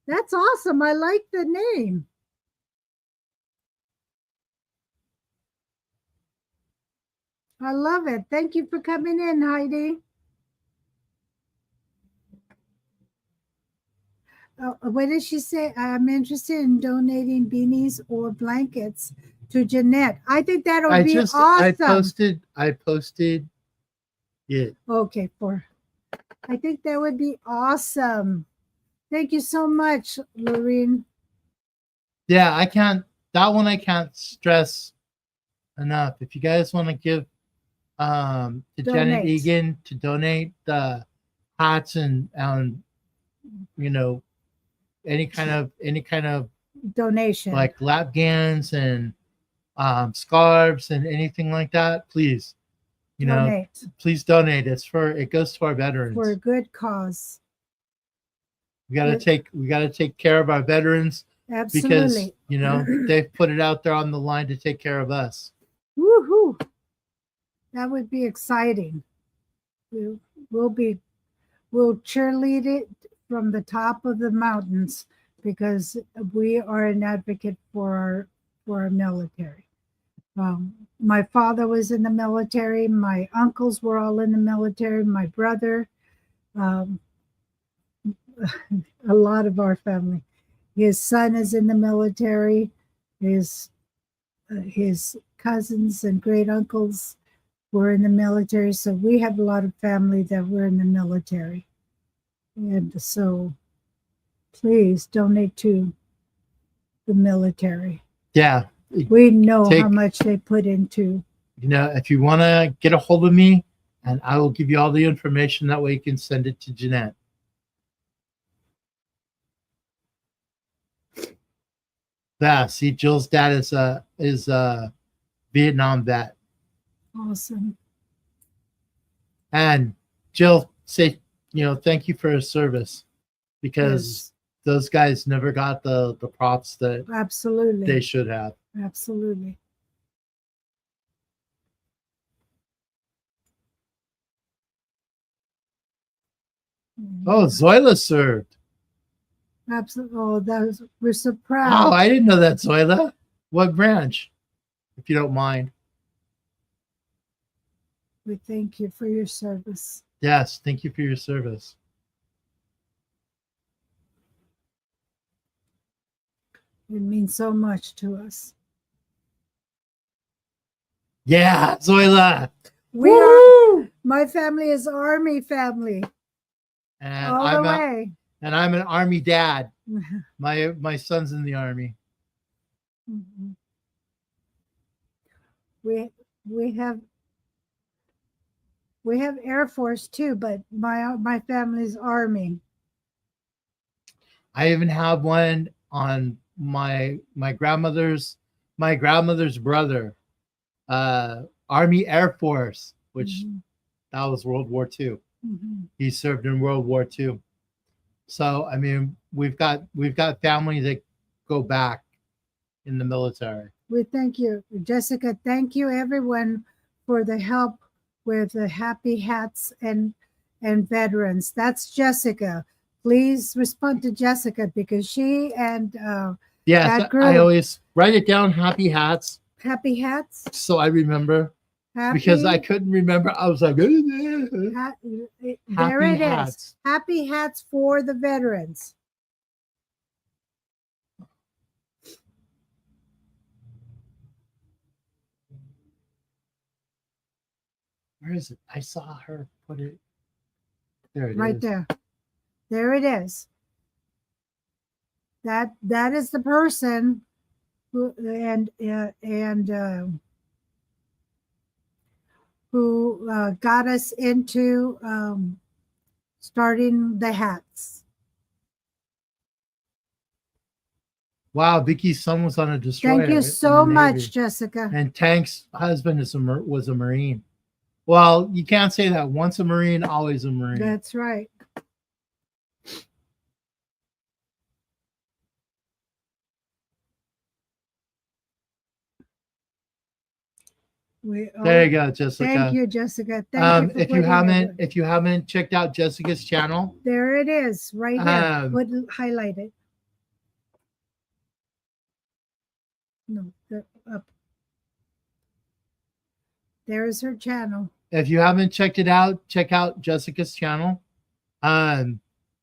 That's awesome. I like the name. I love it. Thank you for coming in, Heidi. What did she say? I'm interested in donating beanies or blankets to Jeanette. I think that would be awesome.
I posted it.
Okay, I think that would be awesome. Thank you so much, Lorene.
Yeah, that one I can't stress enough. If you guys want to give to Janet Egan to donate the hats and you know, any kind of
donation,
like lap gowns and scarves and anything like that, please, please donate. It goes to our veterans
for a good cause.
We gotta take care of our veterans.
Absolutely.
Because they've put it out there on the line to take care of us.
Woohoo! That would be exciting. We'll cheerlead it from the top of the mountains because we are an advocate for our military. My father was in the military. My uncles were all in the military. My brother, a lot of our family. His son is in the military. His cousins and great uncles were in the military. So we have a lot of family that were in the military. And so please donate to the military.
Yeah.
We know how much they put into.
If you want to get a hold of me, and I will give you all the information. That way you can send it to Jeanette. Yeah, see, Jill's dad is a Vietnam vet.
Awesome.
And Jill, say, thank you for his service, because those guys never got the props that
absolutely
they should have.
Absolutely.
Oh, Zoila served.
Absolutely. Oh, we're so proud.
Oh, I didn't know that, Zoila. What branch, if you don't mind?
We thank you for your service.
Yes, thank you for your service.
It means so much to us.
Yeah, Zoila.
My family is Army family.
And
all the way.
And I'm an Army dad. My son's in the Army.
Mm-hmm. We have Air Force too, but my family's Army.
I even have one on my grandmother's my grandmother's brother, Army Air Force, which
Mhm.
that was World War II.
Mhm.
He served in World War II. So I mean, we've got family that go back in the military.
We thank you, Jessica. Thank you, everyone, for the help with the happy hats and veterans. That's Jessica. Please respond to Jessica because she and
Yes,
that
I
group,
always write it down. Happy hats,
happy hats,
so I remember because I
happy.
couldn't remember. I was like,
Ha- there
happy
it is.
hats.
Happy hats for the veterans.
Where is it? I saw her put it. There it
Right
is.
there. There it is. That is the person who who got us into starting the hats.
Wow, Vicky's son was on a destroyer.
Thank you
in
so
the
much,
Navy.
Jessica.
And Tank's husband was a Marine. Well, you can't say that. Once a Marine, always a Marine.
That's right.
There you go, Jessica.
Thank you, Jessica. Thank you for
if you haven't checked out Jessica's channel,
there it is, right here. Highlight it. No, up. There is her channel.
if you haven't checked it out, check out Jessica's channel.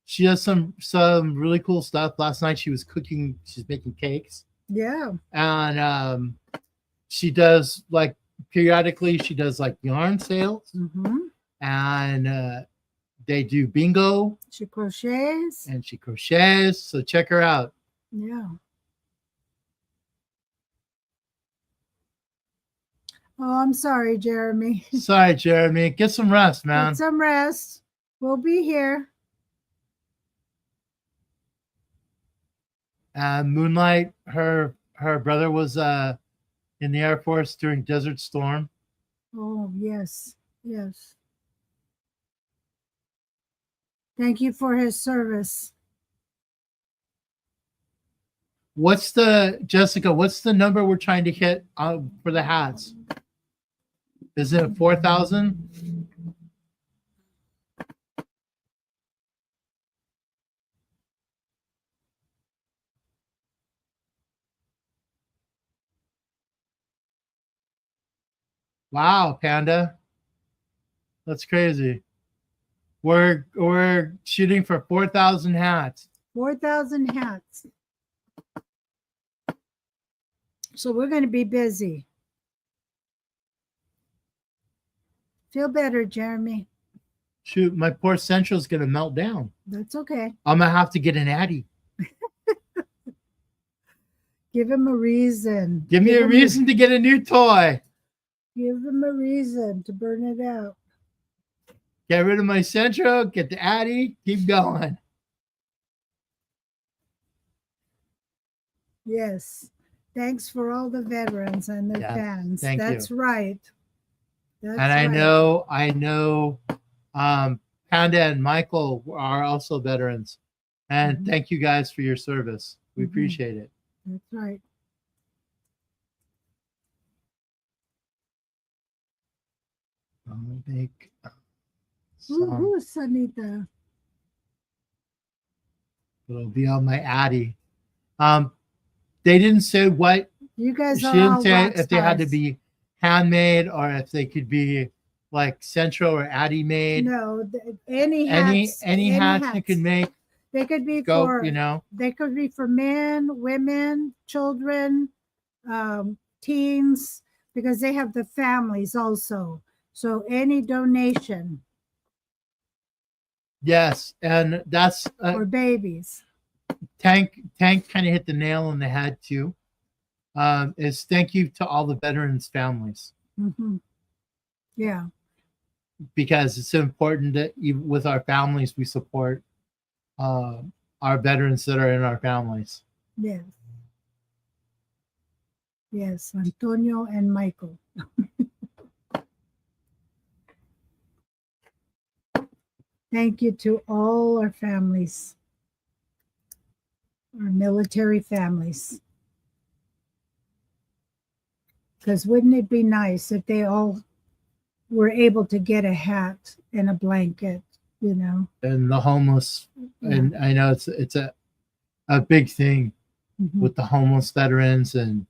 She does some really cool stuff. Last night she was cooking. She's making cakes.
Yeah.
And she does like periodically. She does like yarn sales, and they do bingo.
She crochets.
And she crochets. So check her out.
Yeah. Oh, I'm sorry, Jeremy.
Sorry, Jeremy. Get some rest, man.
Get some rest. We'll be here.
Moonlight, her brother was in the Air Force during Desert Storm.
Oh, yes. Yes. Thank you for his service.
Jessica, what's the number we're trying to hit for the hats? Is it 4,000? Wow, Panda. That's crazy. We're shooting for 4,000 hats.
4,000 hats. So we're going to be busy. Feel better, Jeremy.
Shoot, my poor Central's going to melt down.
That's okay.
I'm going to have to get an Addy.
Give him a reason.
Give me a reason to get a new toy.
Give him a reason to burn it out.
Get rid of my Central, get the Addy, keep going.
Yes. Thanks for all the veterans and their fans. That's right. That's
and I know Panda and Michael are also veterans. And thank you guys for your service. We appreciate it.
That's right.
I'll make
Who is Sanita?
It'll be on my Addy. They didn't say what.
You guys
she
are
didn't
all
say
rock
if they had to
stars.
be handmade or if they could be like Central or Addy made.
No, any hats.
Any hats you can make.
They could be They could be for men, women, children, teens, because they have the families also. So any donation.
Yes, and that's
for babies.
Tank kind of hit the nail on the head too. Is thank you to all the veterans' families.
Yeah.
Because it's important that even with our families, we support our veterans that are in our families.
Yes. Yes, Antonio and Michael. Thank you to all our families, our military families. Because wouldn't it be nice if they all were able to get a hat and a blanket, you know?
And the homeless, and I know it's a big thing with the homeless veterans, and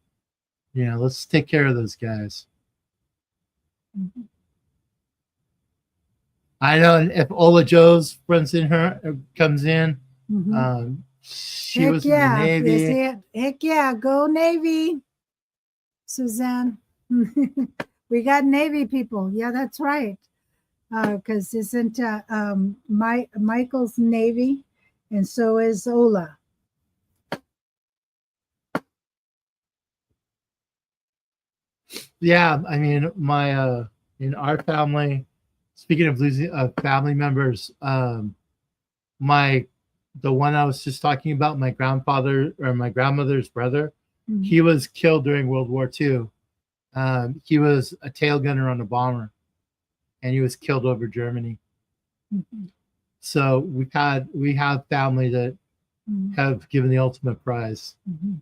let's take care of those guys.
Mhm.
I know if Ola Joe's comes in,
Mhm.
she
Heck
was
yeah.
in the Navy.
Heck yeah. Go Navy, Suzanne. We got Navy people. Yeah, that's right. Because isn't Michael's Navy, and so is Ola.
Yeah, I mean, my in our family, speaking of losing family members, the one I was just talking about, my grandfather or my grandmother's brother,
Mhm.
he was killed during World War II. He was a tail gunner on a bomber, and he was killed over Germany.
Mhm.
So we have family that
Mhm.
have given the ultimate prize.
Mhm.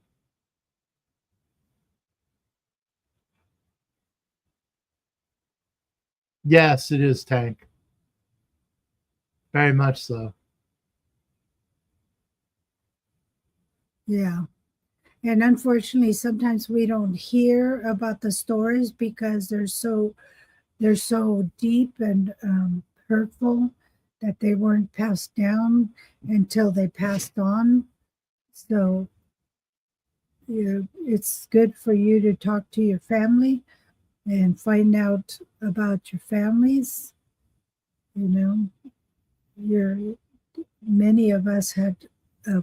Yes, it is, Tank. Very much so.
Yeah. And unfortunately, sometimes we don't hear about the stories because they're so deep and hurtful that they weren't passed down until they passed on. So it's good for you to talk to your family and find out about your families. You know, many of us had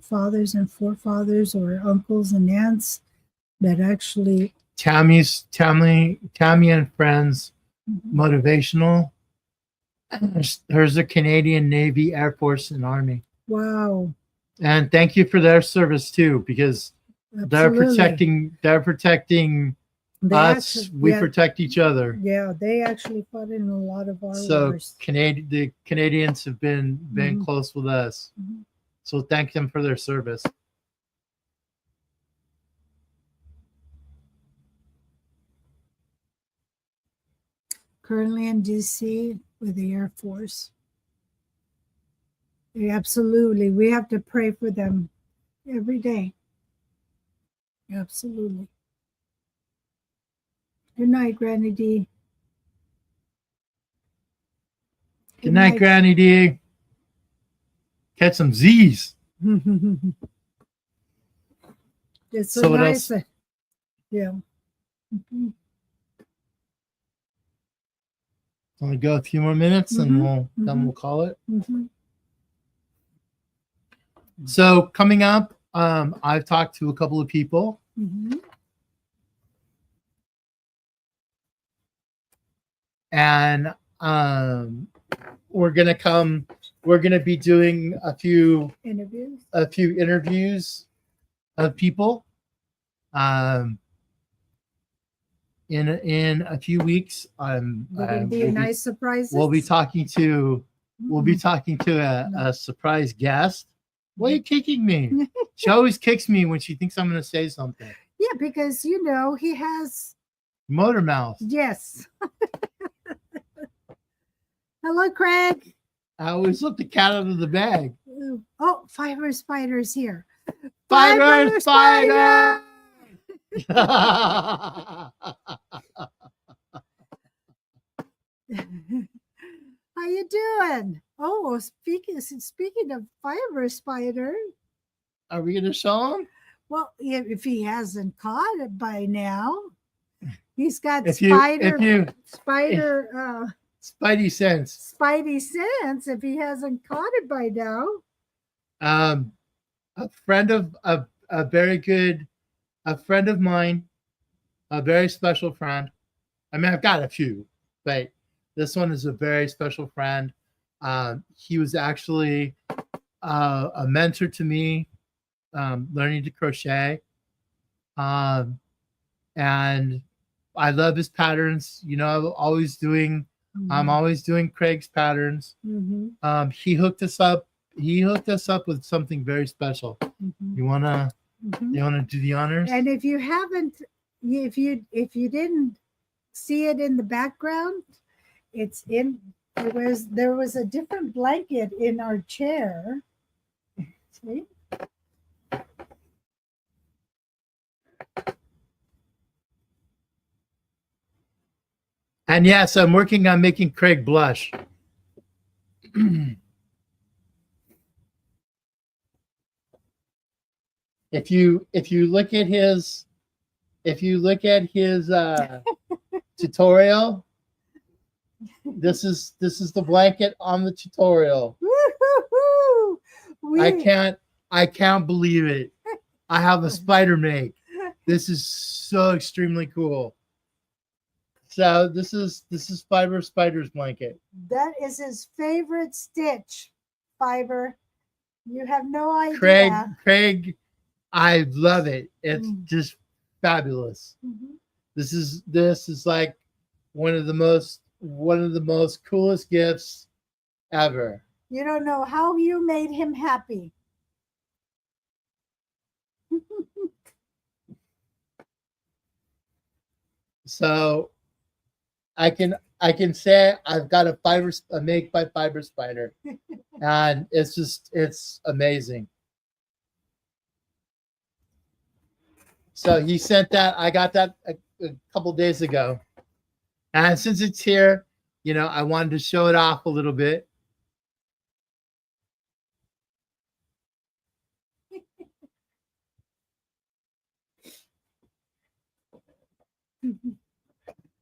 fathers and forefathers or uncles and aunts that actually
Tammy and Friends motivational. Hers a Canadian Navy, Air Force, and Army.
Wow.
And thank you for their service too, because
Absolutely.
they're protecting
They
us.
actually,
We
yeah,
protect each other.
yeah, they actually fought in a lot of our
So
wars.
the Canadians have been
Mhm.
close with us.
Mhm.
So thank them for their service.
Currently in DC with the Air Force. Absolutely. We have to pray for them every day. Absolutely. Good night, Granny D.
Good night, Granny D. Catch some Z's.
It's
So what
nice.
else?
Yeah. Mhm.
Only go a few more minutes, and then we'll call it.
Mhm.
So coming up, I've talked to a couple of people.
Mhm.
And we're gonna be doing a few interviews of people in a few weeks.
They're going to be nice surprises.
We'll be talking to a surprise guest. Why are you kicking me? She always kicks me when she thinks I'm going to say something.
Yeah, because he has
motor mouth.
Yes. Hello, Craig.
I always let the cat out of the bag.
Oh, Fiber Spider's here.
Fiber Spider!
How you doing? Oh, speaking of Fiber Spider.
Are we gonna show him?
Well, if he hasn't caught it by now, he's got
Spidey sense.
Spidey sense. If he hasn't caught it by now.
A friend of a friend of mine, a very special friend. I mean, I've got a few, but this one is a very special friend. He was actually a mentor to me, learning to crochet. and I love his patterns. You know, I'm always doing Craig's patterns.
Mm-hmm.
He hooked us up. He hooked us up with something very special.
Mm-hmm.
You wanna
Mm-hmm.
you wanna do the honors?
And if you haven't, if you didn't see it in the background, it's in. There was a different blanket in our chair. See?
And yes, I'm working on making Craig blush. If you look at his tutorial, this is the blanket on the tutorial. I can't believe it. I have a spider make. This is so extremely cool. So this is Fiber Spider's blanket.
That is his favorite stitch, Fiber. You have no idea.
Craig, I love it. It's just fabulous.
Mm-hmm.
This is like one of the most coolest gifts ever.
You don't know how you made him happy.
So I can say I've got a make by Fiber Spider, and it's amazing. So he sent that. I got that a couple days ago, and since it's here, you know, I wanted to show it off a little bit.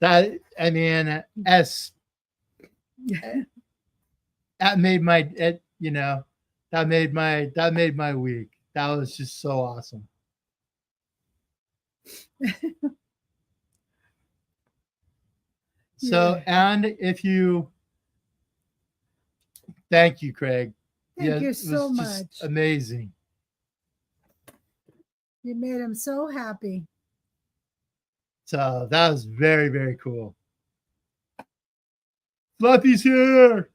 That, I mean, that made my that made my week. That was just so awesome. So, and if you, thank you, Craig.
Thank you so much.
Amazing.
You made him so happy.
So that was very, very cool. Fluffy's here.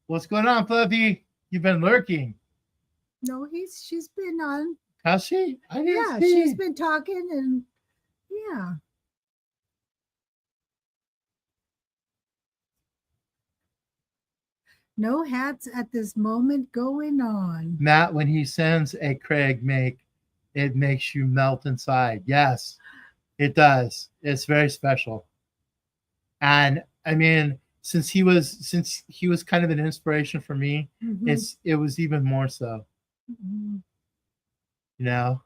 What's going on, Fluffy? You've been lurking.
No, she's been on.
Has she?
Yeah, she's been talking and yeah. No hats at this moment going on.
Matt, when he sends a Craig make, it makes you melt inside. Yes, it does. It's very special. And I mean, since he was kind of an inspiration for me, it was even more so. You know,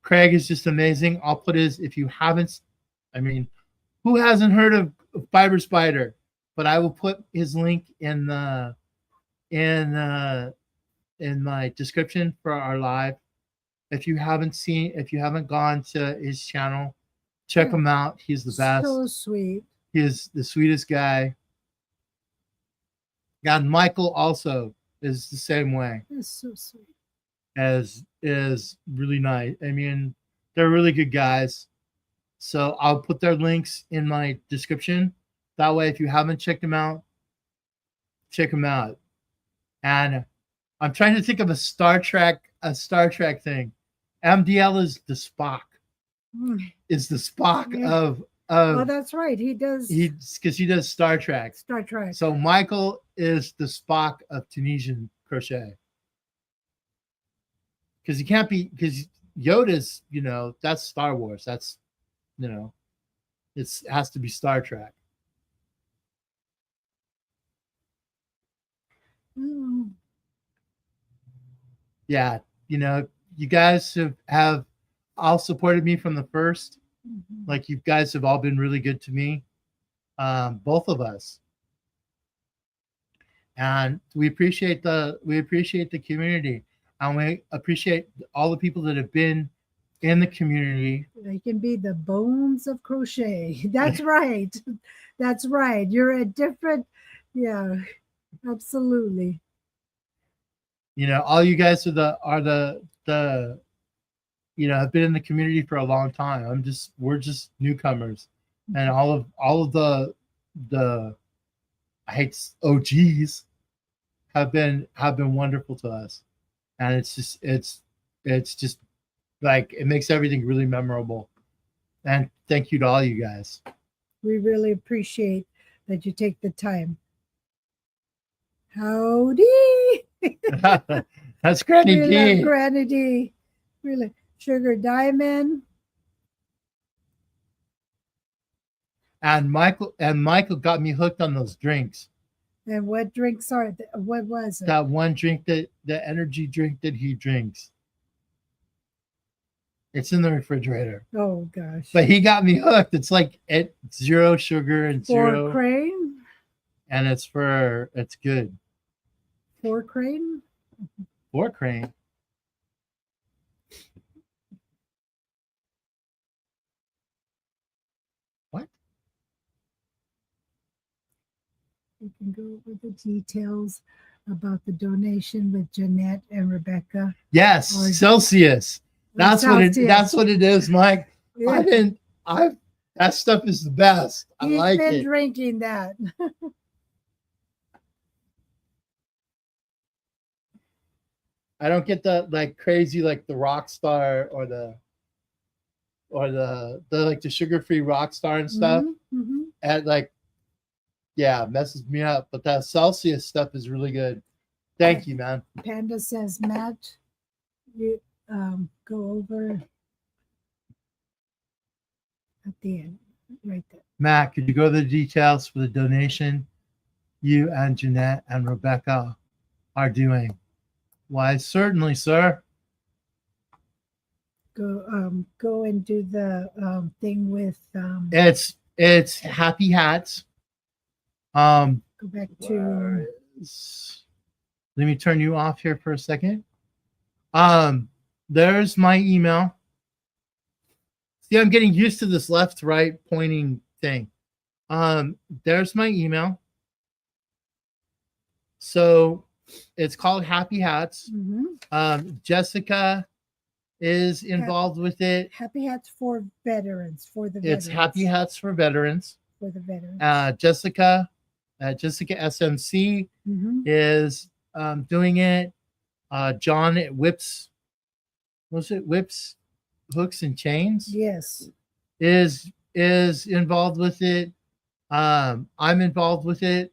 Craig is just amazing. I'll put if you haven't, I mean, who hasn't heard of Fiber Spider? But I will put his link in my description for our live. If you haven't gone to his channel, check him out. He's the best.
So sweet.
He is the sweetest guy. And Michael also is the same way.
That's so sweet.
Is really nice. I mean, they're really good guys. So I'll put their links in my description. That way, if you haven't checked them out, check them out. And I'm trying to think of a Star Trek thing. MDL is the Spock. Is the Spock of
oh, that's right. He does.
Because he does Star Trek.
Star Trek.
So Michael is the Spock of Tunisian crochet. Because he can't be, because Yoda's, you know, that's Star Wars. That's, you know, it has to be Star Trek. Yeah, you know, you guys have all supported me from the first. Like, you guys have all been really good to me, both of us, and we appreciate the community, and we appreciate all the people that have been in the community.
They can be the bones of crochet. That's right. That's right. You're a different, yeah, absolutely.
You know, all you guys are the I've been in the community for a long time. We're just newcomers, and all of the I hate OGs have been wonderful to us, and it's just like it makes everything really memorable. And thank you to all you guys.
We really appreciate that you take the time. Howdy.
That's Granny
We
D.
love Granny D. Really. Sugar Diamond.
And Michael got me hooked on those drinks.
And what drinks are what was it?
That one drink, the energy drink that he drinks. It's in the refrigerator.
Oh gosh.
But he got me hooked. It's like zero sugar and zero.
Crane.
And it's good.
Crane.
Crane. What?
You can go over the details about the donation with Jeanette and Rebecca.
Yes, Celsius. That's what it is, Mike.
Yeah.
That stuff is the best.
He's
like
been
it.
drinking that.
I don't get the like crazy like the Rockstar or the like the sugar-free Rockstar and stuff.
Mm-hmm.
And like messes me up. But that Celsius stuff is really good. Thank you, man.
Panda says, Matt, you go over at the end, right there.
Matt, could you go to the details for the donation you and Jeanette and Rebecca are doing? Why, certainly, sir.
Go and do the thing with
it's Happy Hats.
Go back to
let me turn you off here for a second. There's my email. See, I'm getting used to this left-right pointing thing. There's my email. So it's called Happy Hats.
Mm-hmm.
Jessica is involved with it.
Happy Hats for veterans.
It's Happy Hats for veterans.
For the veterans.
Jessica SMC
mm-hmm.
is doing it. John at Whips Hooks and Chains.
Yes.
Is involved with it. I'm involved with it.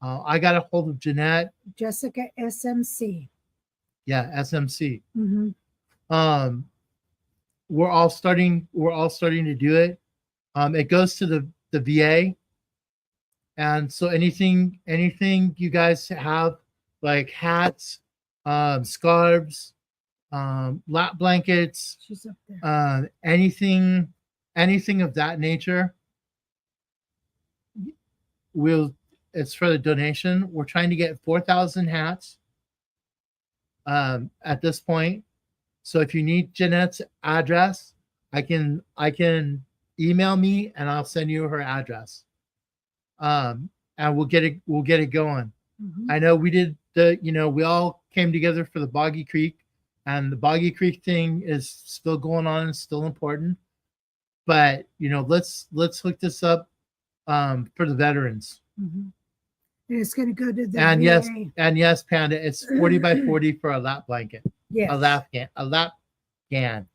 I got a hold of Jeanette.
Jessica SMC.
Yeah, SMC.
Mm-hmm.
We're all starting to do it. It goes to the VA. And so anything you guys have, like hats, scarves, lap blankets,
she's up there.
Anything of that nature, it's for the donation. We're trying to get 4,000 hats at this point. So if you need Jeanette's address, I can email me and I'll send you her address. And we'll get it going.
Mm-hmm.
I know we did we all came together for the Boggy Creek, and the Boggy Creek thing is still going on and still important. But let's hook this up for the veterans.
Mm-hmm. And it's going to go to the
VA. Yes, Panda, it's 40 by 40 for a lap blanket.
Yes.
A lap gan.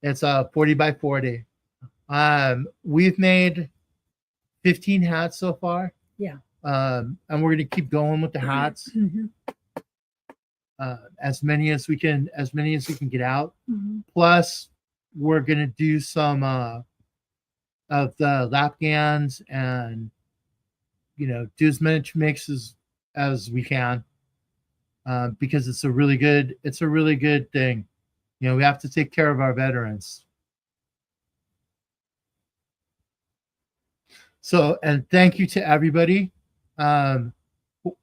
It's 40 by 40. We've made 15 hats so far.
Yeah.
And we're going to keep going with the hats.
Mm-hmm.
As many as we can get out.
Mm-hmm.
Plus, we're going to do some of the lap gans and do as many mixes as we can, because it's a really good thing. We have to take care of our veterans. So, and thank you to everybody. I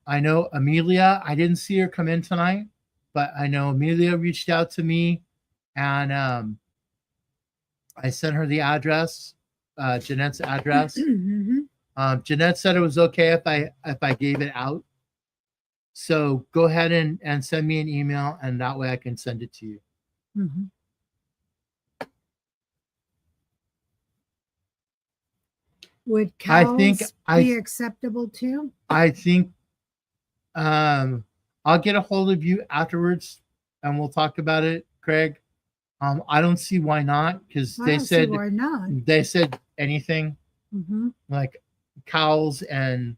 know Amelia, I didn't see her come in tonight, but I know Amelia reached out to me, and I sent her the address, Jeanette's address.
Mm-hmm.
Jeanette said it was okay if I gave it out. So go ahead and send me an email, and that way I can send it to you.
Mhm. Would
I think
cows be acceptable too?
I think I'll get a hold of you afterwards and we'll talk about it, Craig. I don't see why not, because
I don't see why not.
they said anything
Hmm.
like cows and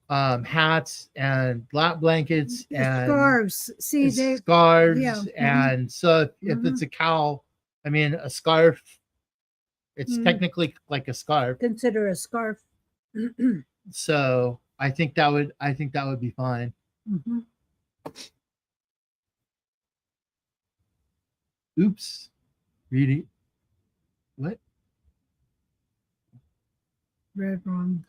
hats and lap blankets and
Scarves. See, they,
scarves.
yeah.
And so if
Mhm.
it's a cow, I mean, a scarf, it's
Mhm.
technically like a scarf.
Consider a scarf.
So I think that would be fine.
Mhm.
Oops. Reading what?
Read wrong.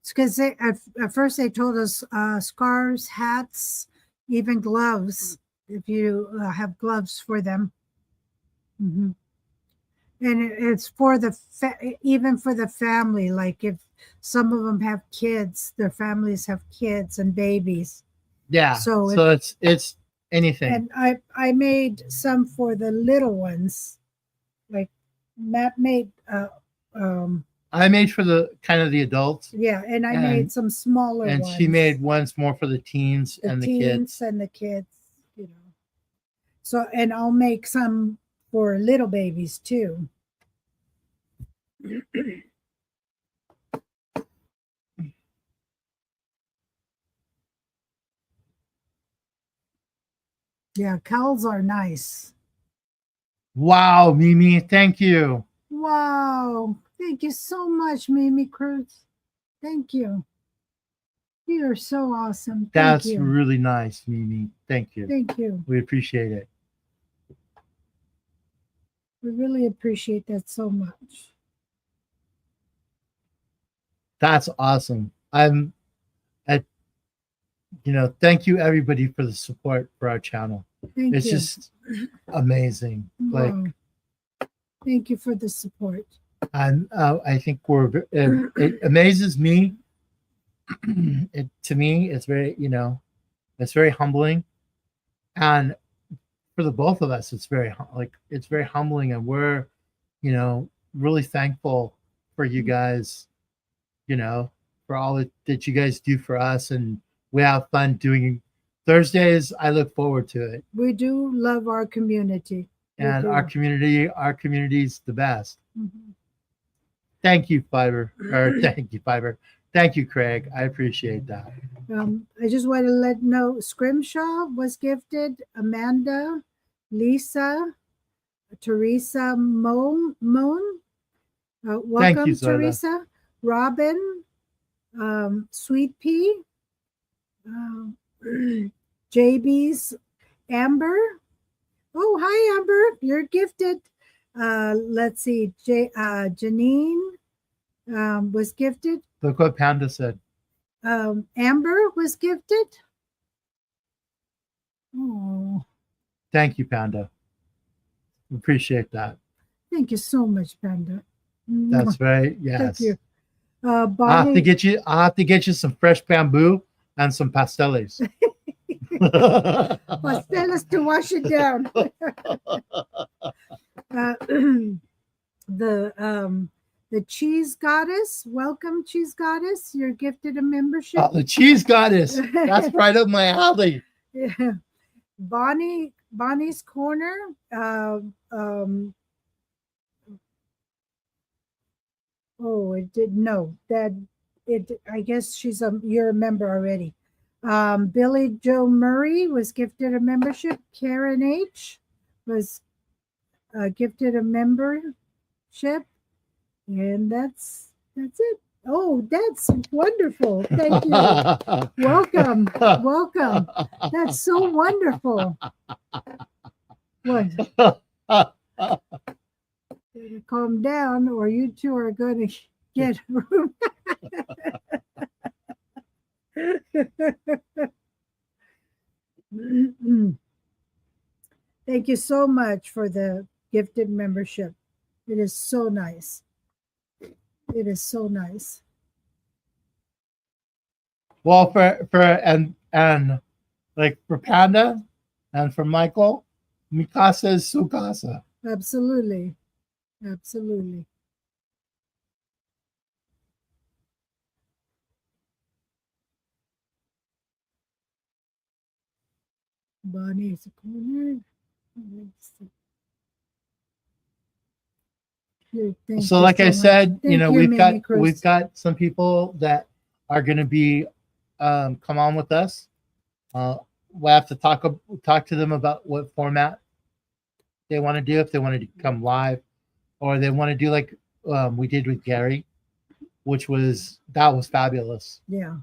It's because they at first they told us scarves, hats, even gloves. If you have gloves for them, hmm and it's for the even for the family. Like if some of them have kids, their families have kids and babies.
Yeah.
So
So it's anything.
and I made some for the little ones. Like Matt made um
I made for the kind of the adults,
yeah, and I
and
made some smaller
and
ones.
she made ones more for the teens
The
and the
teens
kids.
and the kids, you know. So and I'll make some for little babies too. Yeah, cowls are nice.
Wow, Mimi, thank you.
Wow. Thank you so much, Mimi Cruz. Thank you. You are so awesome. Thank
That's
you.
really nice, Mimi. Thank you.
Thank you.
We appreciate it.
We really appreciate that so much.
That's awesome. I'm at thank you everybody for the support for our channel.
Thank
It's
you.
just amazing. Like,
Wow. Thank you for the support.
and I think it amazes me. To me, it's very, it's very humbling, and for the both of us, it's it's very humbling, and we're, really thankful for you guys, for all that you guys do for us, and we have fun doing Thursdays. I look forward to it.
We do love our community.
And our community's the best.
Mm-hmm.
Thank you, Fiber. Or thank you, Fiber. Thank you, Craig. I appreciate that.
I just want to let know Scrimshaw was gifted, Amanda, Lisa, Teresa Moon. Welcome,
Thank you, Zoila.
Teresa. Robin, Sweet Pea, JB's Amber. Oh, hi, Amber. You're gifted. Let's see. Janine was gifted.
Look what Panda said.
Amber was gifted. Oh,
Thank you, Panda. Appreciate that.
thank you so much, Panda.
That's right. Yes.
Thank you.
I'll
Bonnie,
have to get you some fresh bamboo and some pasteles.
pastelas to wash it down. The cheese goddess. Welcome, cheese goddess. You're gifted a membership.
Oh, the cheese goddess. That's right up my alley.
Yeah. Bonnie's corner. Oh, it did no that it. I guess you're a member already. Billy Joe Murray was gifted a membership. Karen H was gifted a membership, and that's it. Oh, that's wonderful. Thank you. Welcome. Welcome. That's so wonderful. What? Calm down, or you two are going to get room. Thank you so much for the gifted membership. It is so nice. It is so nice.
Well, for and like for Panda and for Michael, Mi casa is su casa.
Absolutely. Absolutely. Bonnie's a corner. Thank
So
you
like I
much.
said, you
Thank
know,
you,
we've
Mimi Cruz.
got some people that are going to be come on with us. We'll have to talk to them about what format they want to do, if they want to come live or they want to do like we did with Gary, which was fabulous.
Yeah.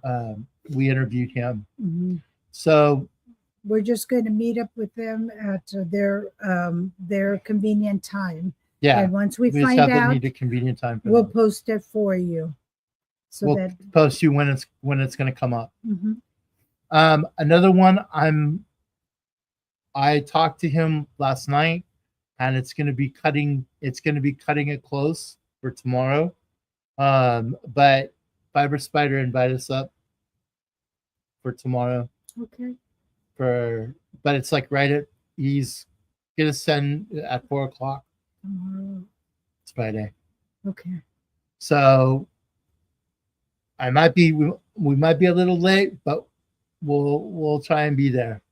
We interviewed him.
hmm
So
We're just going to meet up with them at their convenient time.
yeah,
And once we
just
find
have to
out,
need a convenient time for
we'll
them.
post it for you. So
We'll
that
post you when it's going to come up.
mhm.
Another one I talked to him last night, and it's going to be cutting it close for tomorrow. But Fiber Spider invited us up for tomorrow.
Okay.
But it's like he's gonna send at 4:00.
Tomorrow.
It's Friday.
Okay.
So we might be a little late, but we'll try and be there.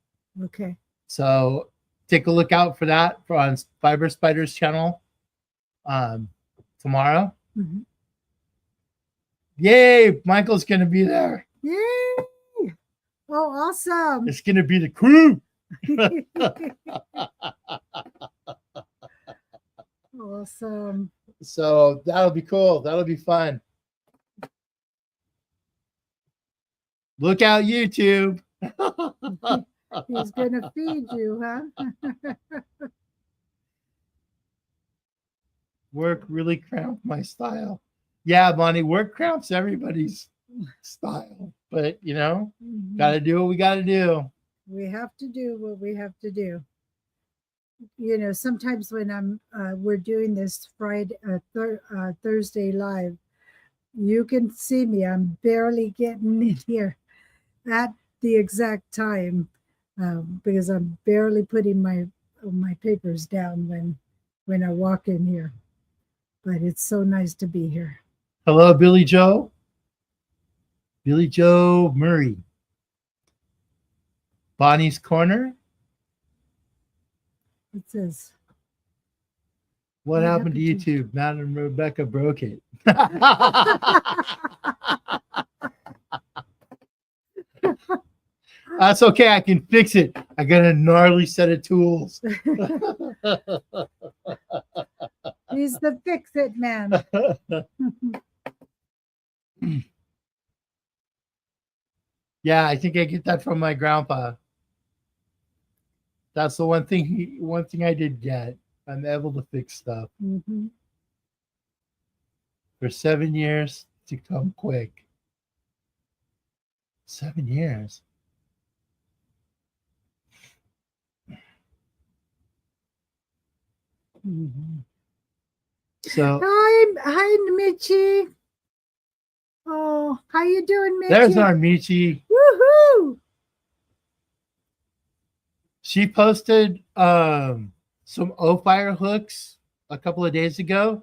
Okay.
So take a look out for that on Fiber Spider's channel tomorrow.
Mhm.
Yay! Michael's gonna be there.
Yay! Oh, awesome.
It's gonna be the crew.
Awesome.
So that'll be cool. That'll be fun. Look out, YouTube.
He's gonna feed you, huh?
Work really cramped my style. Yeah, Bonnie, work cramps everybody's style. But you know, gotta do what we gotta do.
We have to do what we have to do. You know, sometimes when we're doing this Thursday live, you can see me. I'm barely getting in here at the exact time because I'm barely putting my papers down when I walk in here. But it's so nice to be here.
Hello, Billy Joe. Billy Joe Murray. Bonnie's Corner.
It says,
What happened to YouTube? Matt and Rebecca broke it. That's okay. I can fix it. I got a gnarly set of tools.
he's the fix-it man.
Yeah, I think I get that from my grandpa. That's the one thing I did get. I'm able to fix stuff.
Mhm.
For 7 years to come quick. 7 years.
Mhm.
So
Hi, Michi. Oh, how you doing, Michi?
there's our Michi.
Woohoo!
She posted some O-Fire hooks a couple of days ago.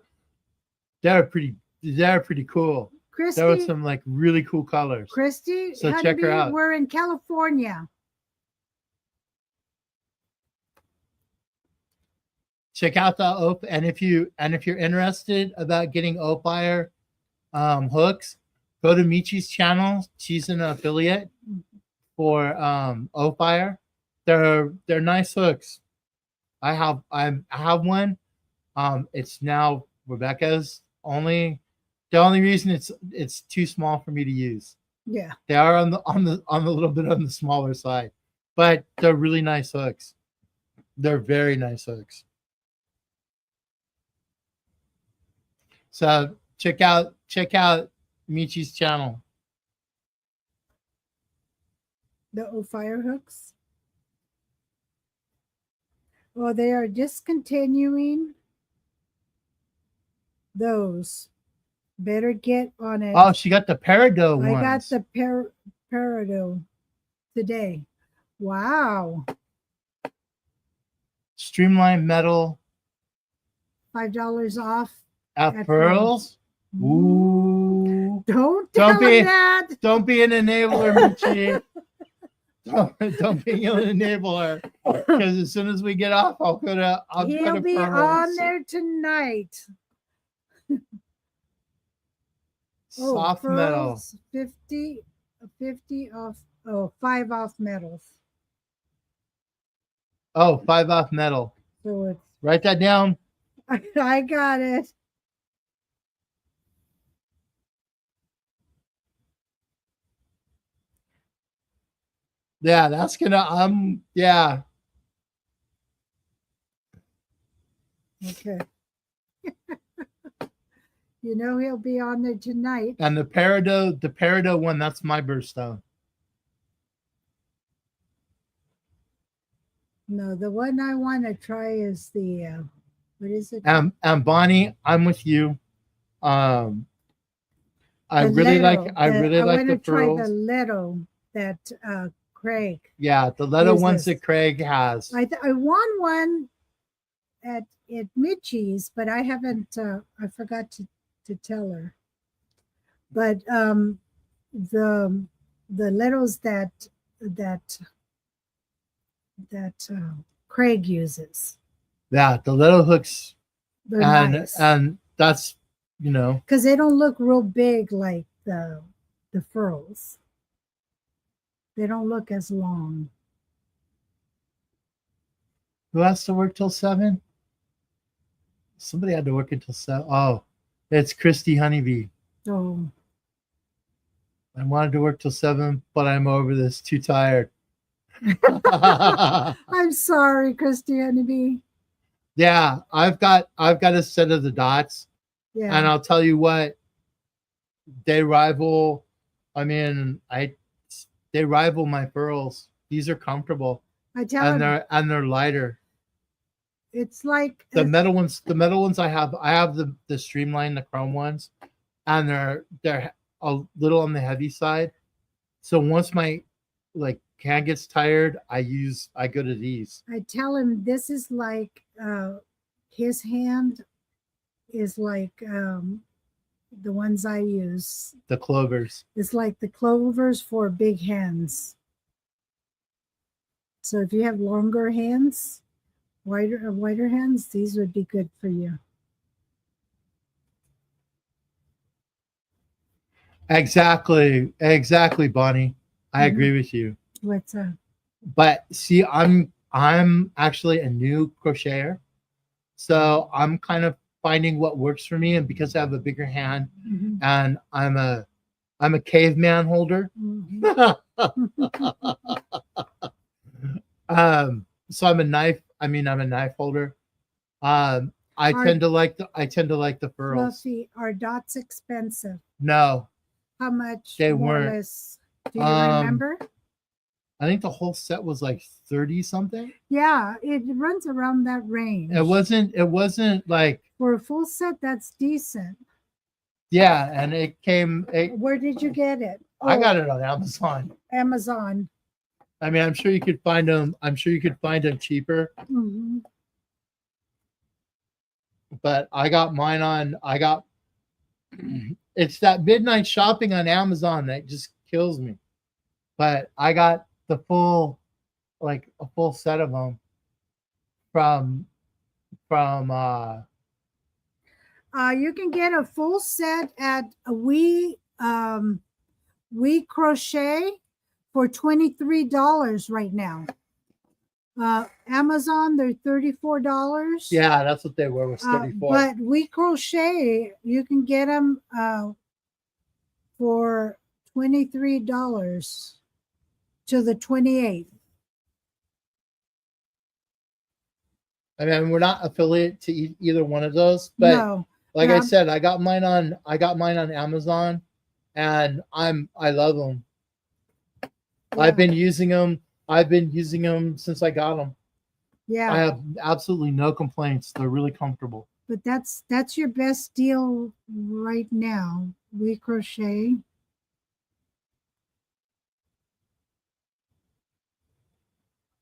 They're pretty cool.
Christy,
There were some like really cool colors.
Christy,
So check her out.
We're in California.
Check out the and if you're interested about getting O-Fire hooks, go to Michi's channel. She's an affiliate for O-Fire. They're nice hooks. I have one. It's now Rebecca's only. The only reason it's too small for me to use.
Yeah.
They are on the little bit on the smaller side, but they're really nice hooks. They're very nice hooks. So check out Michi's channel.
The O-Fire hooks. Well, they are discontinuing those. Better get on it.
Oh, she got the peridot ones.
I got the peridot today. Wow.
streamlined metal
$5 off
at
at
Pearls. Ooh.
Don't
Don't
tell
be-
him that.
Don't be an enabler, Michi. Don't be an enabler. Because as soon as we get off, I'll go to
He'll be
Pearls.
on there tonight.
Soft metal.
Pearls, 50 off. Oh, 5 off metals.
Oh, 5 off metal.
So it's
Write that down.
I got it.
Yeah, that's gonna yeah.
Okay. You know he'll be on there tonight.
And the peridot one, that's my birthstone.
No, the one I want to try is the what is it?
And Bonnie, I'm with you. I
The
really
Leto.
like I really like
want
the
to try
pearls.
the Leto that Graig.
Yeah, the Leto
Use
ones
this.
that Craig has.
I won one at Michi's, but I haven't. I forgot to tell her. But the Letos that Craig uses,
Yeah, the Leto hooks
they're
and
nice
that's
because they don't look real big like the furls. They don't look as long.
who has to work till 7? Somebody had to work until 7. Oh, it's Christy Honeybee.
Oh,
I wanted to work till 7, but I'm over this. Too tired.
I'm sorry, Christy Honeybee.
Yeah, I've got a set of the dots,
Yeah,
and I'll tell you what, they rival. I mean, they rival my pearls. These are comfortable,
I tell
and
him
they're lighter.
it's like
The metal ones I have the streamlined, the chrome ones, and they're a little on the heavy side. So once my hand gets tired, I go to these.
I tell him this is like his hand is like the ones I use.
The clovers.
It's like the clovers for big hands. So if you have longer hands, wider hands, these would be good for you.
Exactly, Bonnie. I agree with you.
What's that?
But see, I'm actually a new crocheter, so I'm kind of finding what works for me. And because I have a bigger hand,
Mhm.
and I'm a caveman holder,
Mhm.
so I'm a knife holder. I tend to like the furls.
Fluffy, are dots expensive?
No,
How much?
They
more or
weren't.
less? Do you remember?
I think the whole set was like 30 something.
Yeah, it runs around that range.
It wasn't like,
For a full set, that's decent.
yeah, and
Where did you get it?
I got it on Amazon.
Amazon.
I mean, I'm sure you could find them cheaper,
Mhm.
but it's that midnight shopping on Amazon that just kills me. But I got the full a full set of them from
You can get a full set at We Crochet for $23 right now. Amazon, they're $34.
yeah, that's what they were, was 34.
But We Crochet, you can get them for $23 to the 28th.
I mean, we're not affiliate to either one of those, but
No,
like
but
I said, I got mine on Amazon, and I love them.
yeah,
I've been using them since I got them.
yeah.
I have absolutely no complaints. They're really comfortable.
But that's your best deal right now. We Crochet.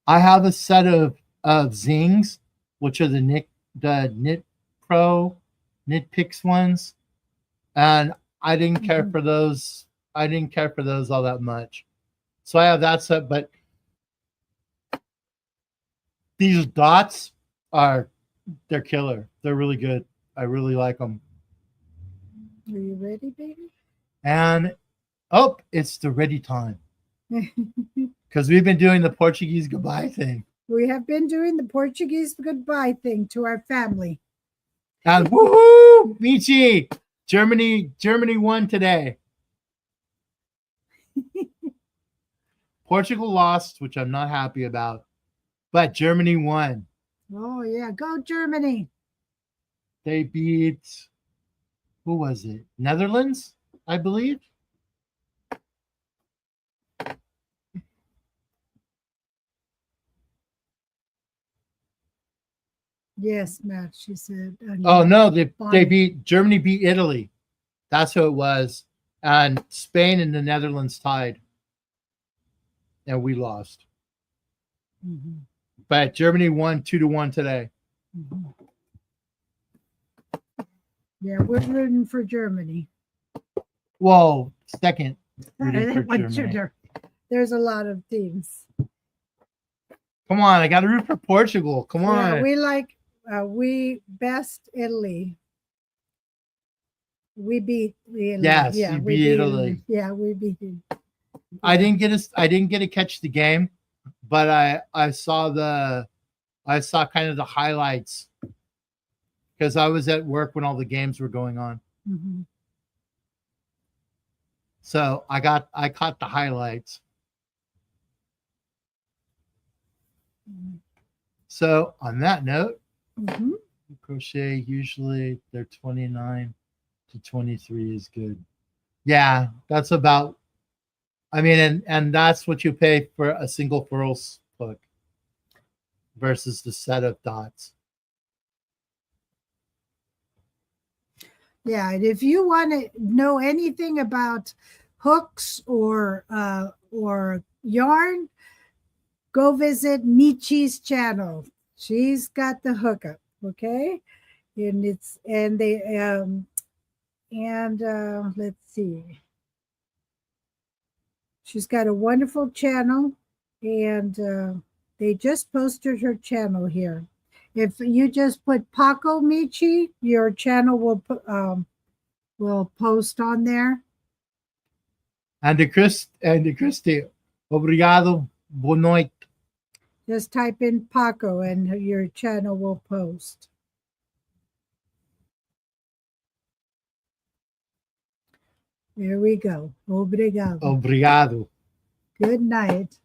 I have a set of zings which are the Knit Pro, Knit Picks ones, and I didn't care for those. I didn't care for those all that much. So I have that set, but these dots they're killer. They're really good. I really like them.
Are you ready, baby?
And it's the ready time. Because we've been doing the Portuguese goodbye thing.
We have been doing the Portuguese goodbye thing to our family.
And woohoo! Michi! Germany won today. Portugal lost, which I'm not happy about. But Germany won.
Oh, yeah. Go Germany.
They beat, who was it? Netherlands, I believe.
Yes, Matt, she said.
Oh, no, Germany beat Italy. That's who it was. And Spain and the Netherlands tied. And we lost.
Mm-hmm.
But Germany won 2-1 today.
Mm-hmm. Yeah, we're rooting for Germany.
Whoa, second. Rooting for Germany.
There's a lot of teams.
Come on, I got to root for Portugal. Come on.
Yeah, we best Italy. We beat Italy.
Yes,
yeah,
you beat Italy.
Yeah, we beat it. Yeah.
I didn't get to catch the game, but I saw kind of the highlights because I was at work when all the games were going on.
Mm-hmm.
So I caught the highlights.
Mm-hmm.
So on that note,
mm-hmm.
Crochet usually they're 29 to 23 is good. Yeah, that's about. I mean, and that's what you pay for a single furls hook versus the set of dots.
Yeah, and if you want to know anything about hooks or yarn, go visit Michi's channel. She's got the hookup, okay? And let's see. She's got a wonderful channel, and they just posted her channel here. If you just put Paco Michi, your channel will post on there.
And the Christy, obrigado, boa noite.
Just type in Paco and your channel will post. There we go. Obrigado.
Obrigado.
Good night.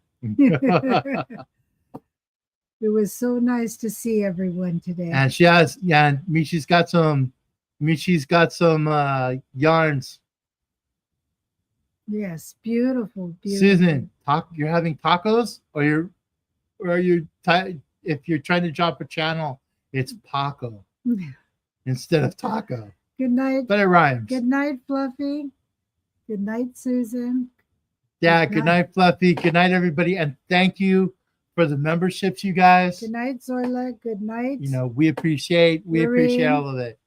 It was so nice to see everyone today.
And Michi's got some yarns.
Yes, beautiful.
Susan, you're having tacos, or if you're trying to drop a channel, it's Paco instead of taco.
Good night.
But it rhymes.
Good night, Fluffy. Good night, Susan.
Yeah, good night, Fluffy. Good night, everybody. And thank you for the memberships, you guys.
Good night, Zoila. Good night.
We appreciate all of it.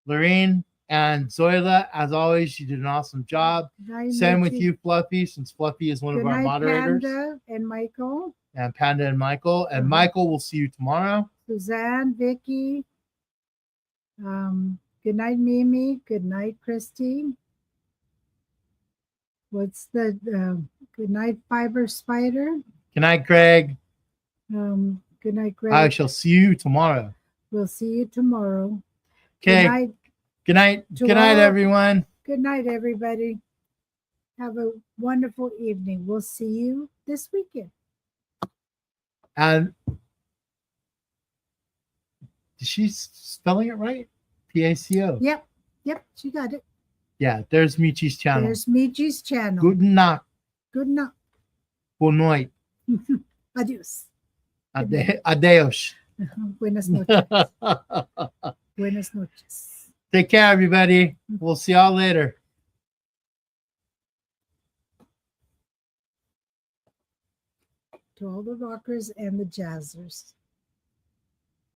Lorene and Zoila, as always, you did an awesome job. Same with you, Fluffy, since Fluffy is one of our moderators.
Panda and Michael.
And Panda and Michael. And Michael, we'll see you tomorrow.
Suzanne, Vicky. Good night, Mimi. Good night, Christy. What's the good night, Fiber Spider?
Good night, Greg.
Good night, Greg.
I shall see you tomorrow.
We'll see you tomorrow.
Okay. Good night. Good night, everyone.
Good night, everybody. Have a wonderful evening. We'll see you this weekend.
And is she spelling it right? P-A-C-O.
Yep, she got it.
Yeah, there's Michi's channel.
There's Michi's channel.
Guten Nacht.
Good night.
Boa noite.
Adios.
Adeus.
Buenas noches. Buenas noches.
Take care, everybody. We'll see y'all later.
To all the rockers and the jazzers.